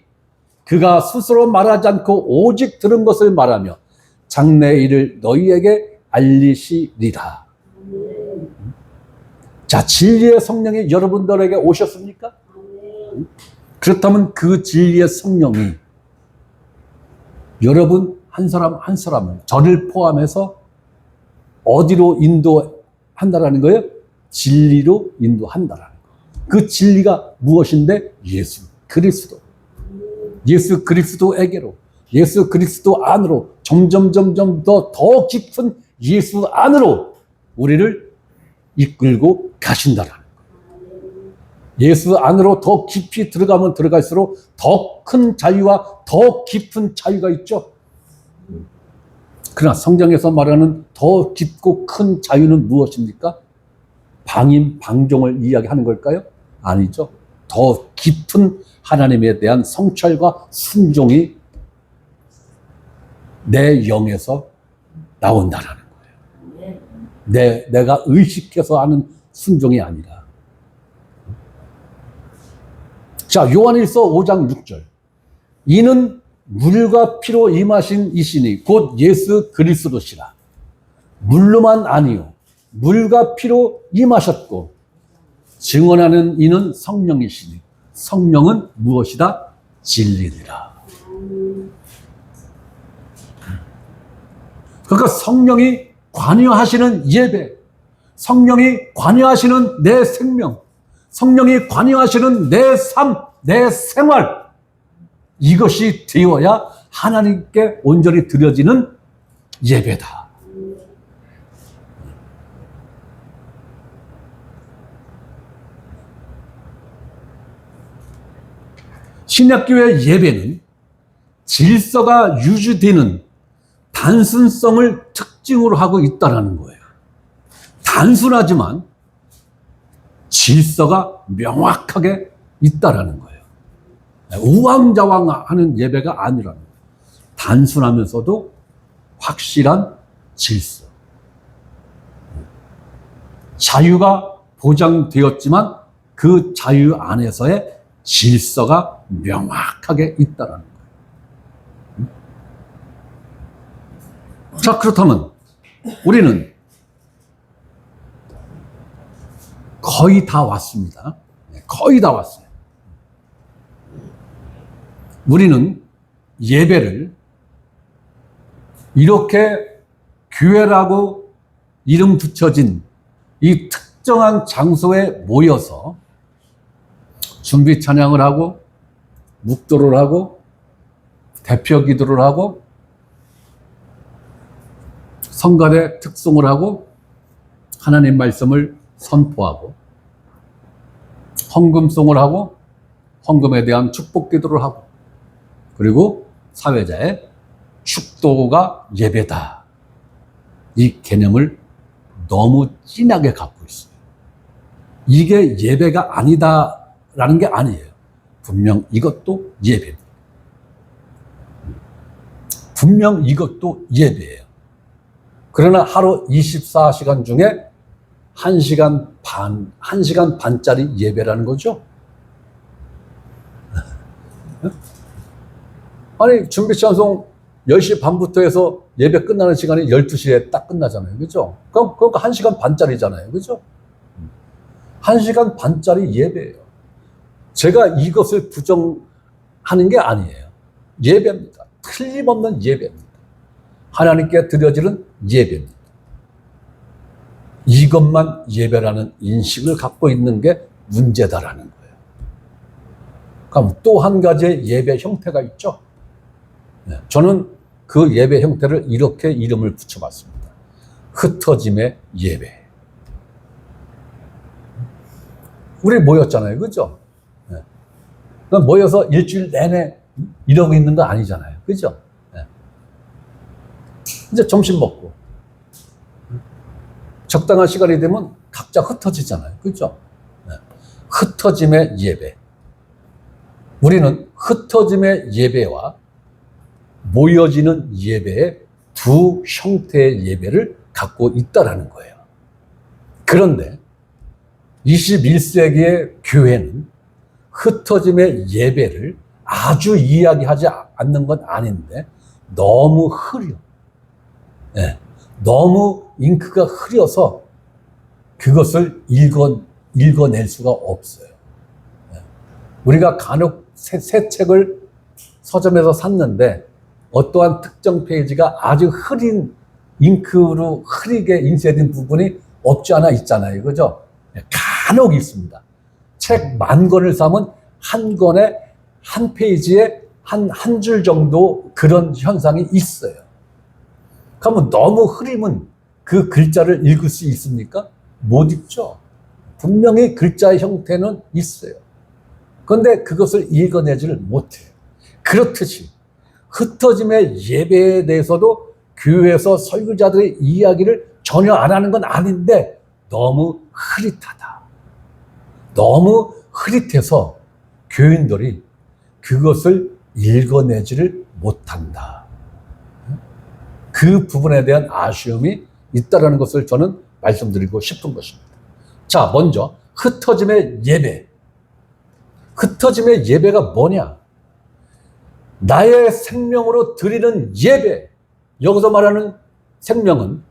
그가 스스로 말하지 않고 오직 들은 것을 말하며 장래의 일을 너희에게 알리시리라. 자, 진리의 성령이 여러분들에게 오셨습니까? 그렇다면 그 진리의 성령이 여러분 한 사람 한 사람을, 저를 포함해서 어디로 인도한다라는 거예요? 진리로 인도한다라는 거예요. 그 진리가 무엇인데? 예수 그리스도. 예수 그리스도에게로, 예수 그리스도 안으로 점점 더 깊은 예수 안으로 우리를 이끌고 가신다라는 거예요. 예수 안으로 더 깊이 들어가면 들어갈수록 더 큰 자유와 더 깊은 자유가 있죠. 그러나 성경에서 말하는 더 깊고 큰 자유는 무엇입니까? 방임, 방종을 이야기하는 걸까요? 아니죠. 더 깊은 하나님에 대한 성찰과 순종이 내 영에서 나온다라는 거예요. 내가 의식해서 하는 순종이 아니라. 자, 요한일서 5장 6절. 이는 물과 피로 임하신 이시니 곧 예수 그리스도시라. 물로만 아니요 물과 피로 임하셨고 증언하는 이는 성령이시니 성령은 무엇이다? 진리니라. 그러니까 성령이 관여하시는 예배, 성령이 관여하시는 내 생명, 성령이 관여하시는 내 삶, 내 생활, 이것이 되어야 하나님께 온전히 드려지는 예배다. 신약교회 예배는 질서가 유지되는 단순성을 특징으로 하고 있다는 거예요. 단순하지만 질서가 명확하게 있다는 거예요. 우왕좌왕하는 예배가 아니라는 거예요. 단순하면서도 확실한 질서. 자유가 보장되었지만 그 자유 안에서의 질서가 명확하게 있다는 거예요. 자, 그렇다면 우리는 거의 다 왔습니다. 거의 다 왔어요. 우리는 예배를 이렇게 교회라고 이름 붙여진 이 특정한 장소에 모여서 준비 찬양을 하고 묵도를 하고 대표 기도를 하고 성가대 특송을 하고 하나님 말씀을 선포하고 헌금송을 하고 헌금에 대한 축복 기도를 하고 그리고 사회자의 축도가 예배다. 이 개념을 너무 진하게 갖고 있어요. 이게 예배가 아니다라는 게 아니에요. 분명 이것도 예배입니다. 분명 이것도 예배예요. 그러나 하루 24시간 중에 1시간 반짜리 예배라는 거죠. 아니, 준비 찬송 10시 반부터 해서 예배 끝나는 시간이 12시에 딱 끝나잖아요. 그죠? 그러니까 1시간 반짜리잖아요. 그죠? 1시간 반짜리 예배예요. 제가 이것을 부정하는 게 아니에요. 예배입니다. 틀림없는 예배입니다. 하나님께 드려지는 예배입니다. 이것만 예배라는 인식을 갖고 있는 게 문제다라는 거예요. 그럼 또 한 가지의 예배 형태가 있죠. 저는 그 예배 형태를 이렇게 이름을 붙여봤습니다. 흩어짐의 예배. 우리 모였잖아요. 그죠? 모여서 일주일 내내 이러고 있는 거 아니잖아요. 그죠? 이제 점심 먹고 적당한 시간이 되면 각자 흩어지잖아요. 그죠? 네. 흩어짐의 예배. 우리는 흩어짐의 예배와 모여지는 예배의 두 형태의 예배를 갖고 있다라는 거예요. 그런데 21세기의 교회는 흩어짐의 예배를 아주 이야기하지 않는 건 아닌데 너무 흐려. 네. 너무 잉크가 흐려서 그것을 읽어낼 수가 없어요. 네. 우리가 간혹 새 책을 서점에서 샀는데 어떠한 특정 페이지가 아주 흐린 잉크로 흐리게 인쇄된 부분이 없지 않아 있잖아요. 그죠? 간혹 있습니다. 책 10,000권을 사면 한 권에 한 페이지에 한 줄 정도 그런 현상이 있어요. 그러면 너무 흐리면 그 글자를 읽을 수 있습니까? 못 읽죠. 분명히 글자의 형태는 있어요. 그런데 그것을 읽어내지를 못해요. 그렇듯이 흩어짐의 예배에 대해서도 교회에서 설교자들의 이야기를 전혀 안 하는 건 아닌데 너무 흐릿하다. 너무 흐릿해서 교인들이 그것을 읽어내지를 못한다. 그 부분에 대한 아쉬움이 있다는 것을 저는 말씀드리고 싶은 것입니다. 자, 먼저 흩어짐의 예배. 흩어짐의 예배가 뭐냐? 나의 생명으로 드리는 예배. 여기서 말하는 생명은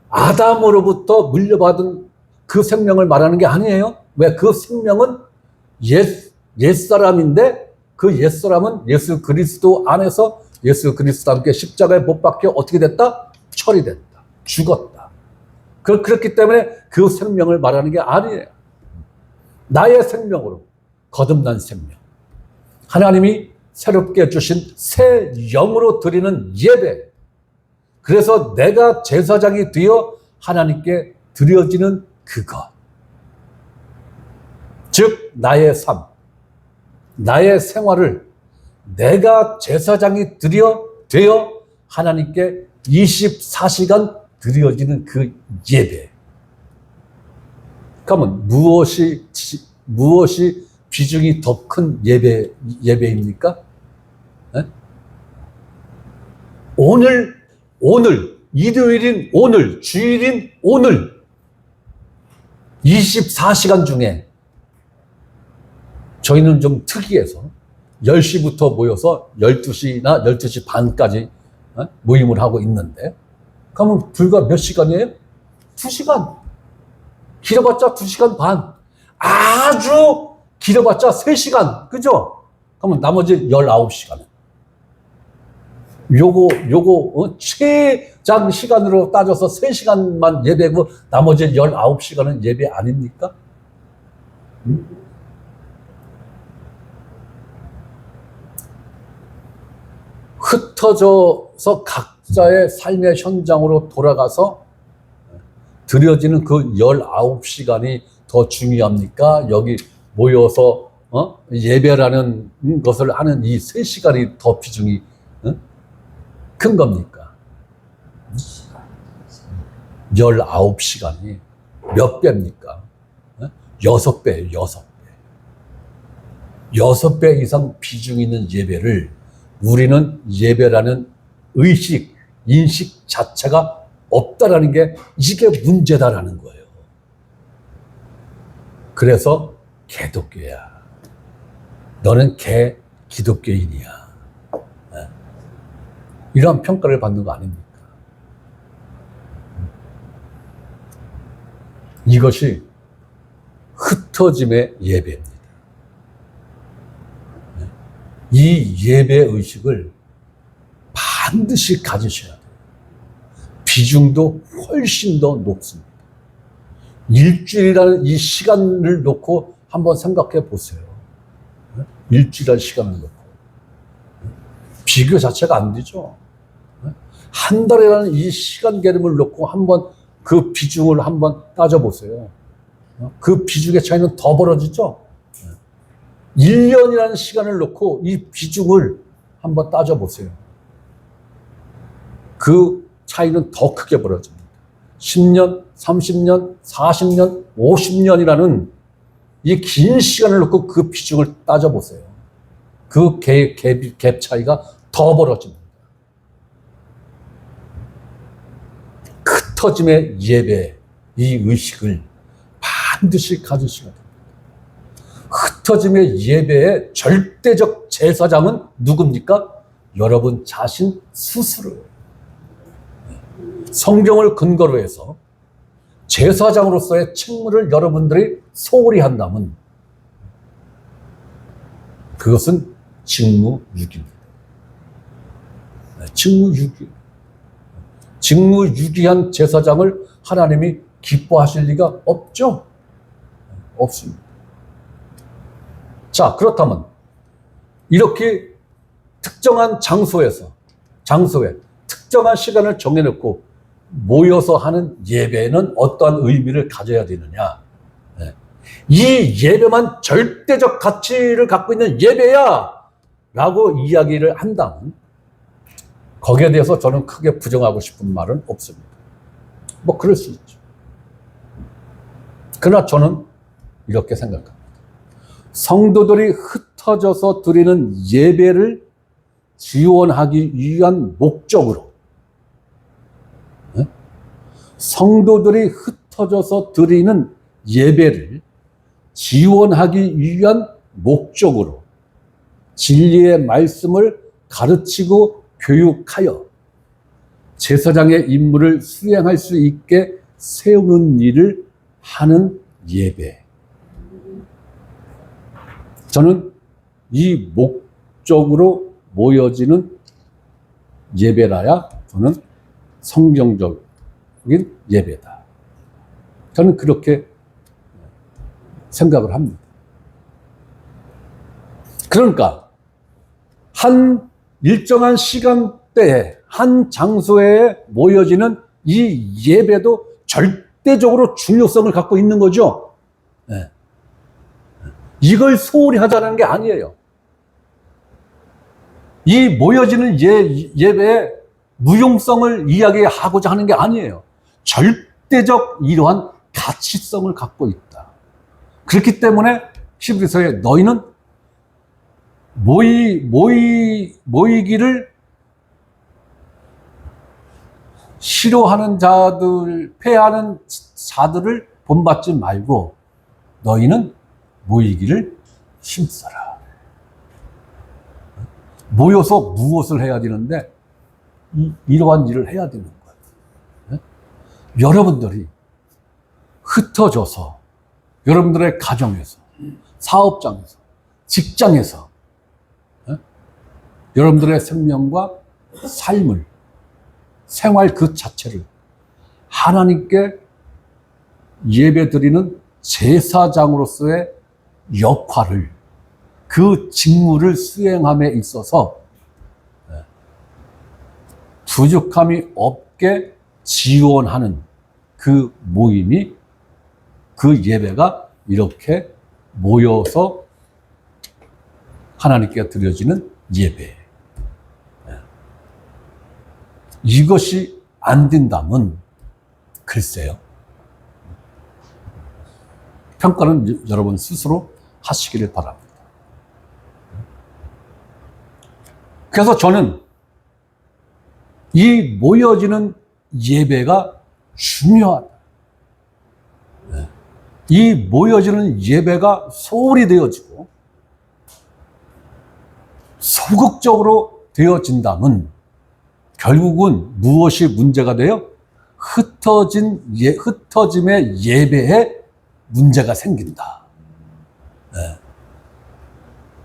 아담으로부터 물려받은 그 생명을 말하는 게 아니에요. 왜? 그 생명은 옛사람인데 그 옛사람은 예수 그리스도 안에서 예수 그리스도와 함께 십자가에 못 박혀 어떻게 됐다? 처리됐다. 죽었다. 그렇기 때문에 그 생명을 말하는 게 아니에요. 나의 생명으로 거듭난 생명. 하나님이 새롭게 주신 새 영으로 드리는 예배. 그래서 내가 제사장이 되어 하나님께 드려지는 그것. 즉 나의 삶, 나의 생활을 내가 제사장이 되어 하나님께 24시간 드려지는 그 예배. 그러면 무엇이 비중이 더 큰 예배입니까? 네? 오늘, 일요일인 오늘, 주일인 오늘, 24시간 중에 저희는 좀 특이해서 10시부터 모여서 12시나 12시 반까지 모임을 하고 있는데, 그러면 불과 몇 시간이에요? 2시간. 길어봤자 2시간 반. 아주 길어봤자 3시간. 그죠? 그러면 나머지 19시간은. 요거, 최장 시간으로 따져서 3시간만 예배고, 나머지 19시간은 예배 아닙니까? 흩어져서 각자의 삶의 현장으로 돌아가서 드려지는 그 19시간이 더 중요합니까? 여기 모여서 예배라는 것을 하는 이 3시간이 더 비중이 큰 겁니까? 19시간이 몇 배입니까? 6배예요, 6배. 6배 이상 비중 있는 예배를 우리는 예배라는 의식, 인식 자체가 없다라는 게 이게 문제다라는 거예요. 그래서 개독교야. 너는 기독교인이야. 이런 평가를 받는 거 아닙니까? 이것이 흩어짐의 예배입니다. 이 예배 의식을 반드시 가지셔야 돼요. 비중도 훨씬 더 높습니다. 일주일이라는 이 시간을 놓고 한번 생각해 보세요. 일주일이라는 시간을 놓고. 비교 자체가 안 되죠. 한 달이라는 이 시간 개념을 놓고 한번 그 비중을 한번 따져보세요. 그 비중의 차이는 더 벌어지죠. 1년이라는 시간을 놓고 이 비중을 한번 따져보세요. 그 차이는 더 크게 벌어집니다. 10년, 30년, 40년, 50년이라는 이 긴 시간을 놓고 그 비중을 따져보세요. 그 갭 차이가 더 벌어집니다. 흩어짐의 예배, 이 의식을 반드시 가지셔야 됩니다. 흩어짐의 예배의 절대적 제사장은 누굽니까? 여러분 자신 스스로예요. 성경을 근거로 해서 제사장으로서의 책무를 여러분들이 소홀히 한다면 그것은 직무유기입니다. 직무유기. 직무유기한 제사장을 하나님이 기뻐하실 리가 없죠? 없습니다. 자, 그렇다면 이렇게 특정한 장소에 특정한 시간을 정해놓고 모여서 하는 예배는 어떠한 의미를 가져야 되느냐? 이 예배만 절대적 가치를 갖고 있는 예배야! 라고 이야기를 한다면 거기에 대해서 저는 크게 부정하고 싶은 말은 없습니다. 뭐 그럴 수 있죠. 그러나 저는 이렇게 생각합니다. 성도들이 흩어져서 드리는 예배를 지원하기 위한 목적으로, 성도들이 흩어져서 드리는 예배를 지원하기 위한 목적으로 진리의 말씀을 가르치고 교육하여 제사장의 임무를 수행할 수 있게 세우는 일을 하는 예배. 저는 이 목적으로 모여지는 예배라야 저는 성경적인 예배다. 저는 그렇게 생각을 합니다. 그러니까 한 일정한 시간대에 한 장소에 모여지는 이 예배도 절대적으로 중요성을 갖고 있는 거죠. 네. 이걸 소홀히 하자는 게 아니에요. 이 모여지는 예배의 무용성을 이야기하고자 하는 게 아니에요. 절대적 이러한 가치성을 갖고 있다. 그렇기 때문에 히브리서에 너희는 모이기를 싫어하는 자들, 패하는 자들을 본받지 말고 너희는 모이기를 힘써라. 모여서 무엇을 해야 되는데 이러한 일을 해야 되는 거예요. 여러분들이 흩어져서 여러분들의 가정에서, 사업장에서, 직장에서 여러분들의 생명과 삶을, 생활 그 자체를 하나님께 예배드리는 제사장으로서의 역할을, 그 직무를 수행함에 있어서 부족함이 없게 지원하는 그 모임이, 그 예배가 이렇게 모여서 하나님께 드려지는 예배. 이것이 안 된다면 글쎄요. 평가는 여러분 스스로 하시기를 바랍니다. 그래서 저는 이 모여지는 예배가 중요하다. 이 모여지는 예배가 소홀히 되어지고 소극적으로 되어진다면 결국은 무엇이 문제가 돼요? 흩어짐의 예배에 문제가 생긴다.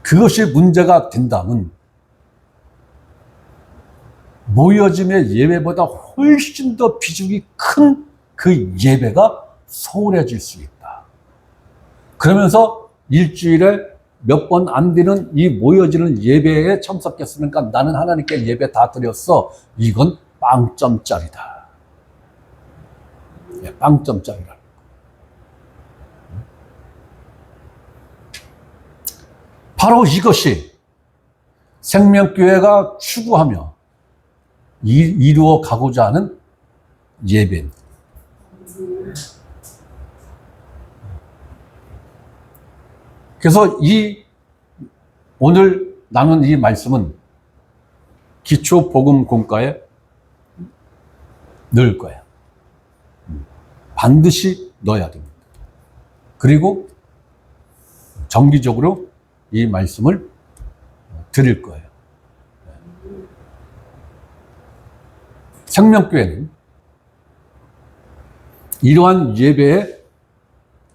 그것이 문제가 된다면 모여짐의 예배보다 훨씬 더 비중이 큰 그 예배가 소홀해질 수 있다. 그러면서 일주일에 몇 번 안 되는 이 모여지는 예배에 참석했으니까 나는 하나님께 예배 다 드렸어. 이건 빵점짜리다. 빵점짜리라. 바로 이것이 생명교회가 추구하며 이루어 가고자 하는 예배입니다. 그래서 오늘 나눈 이 말씀은 기초 복음 공과에 넣을 거예요. 반드시 넣어야 됩니다. 그리고 정기적으로 이 말씀을 드릴 거예요. 생명교회는 이러한 예배의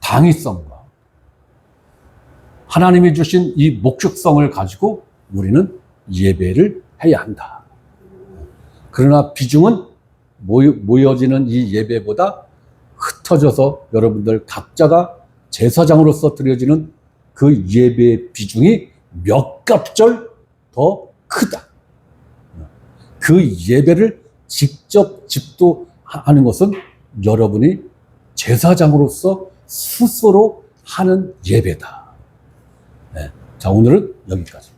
당위성과 하나님이 주신 이 목적성을 가지고 우리는 예배를 해야 한다. 그러나 비중은 모여지는 이 예배보다 흩어져서 여러분들 각자가 제사장으로서 드려지는 그 예배의 비중이 몇 갑절 더 크다. 그 예배를 직접 집도하는 것은 여러분이 제사장으로서 스스로 하는 예배다. 네. 자, 오늘은 여기까지.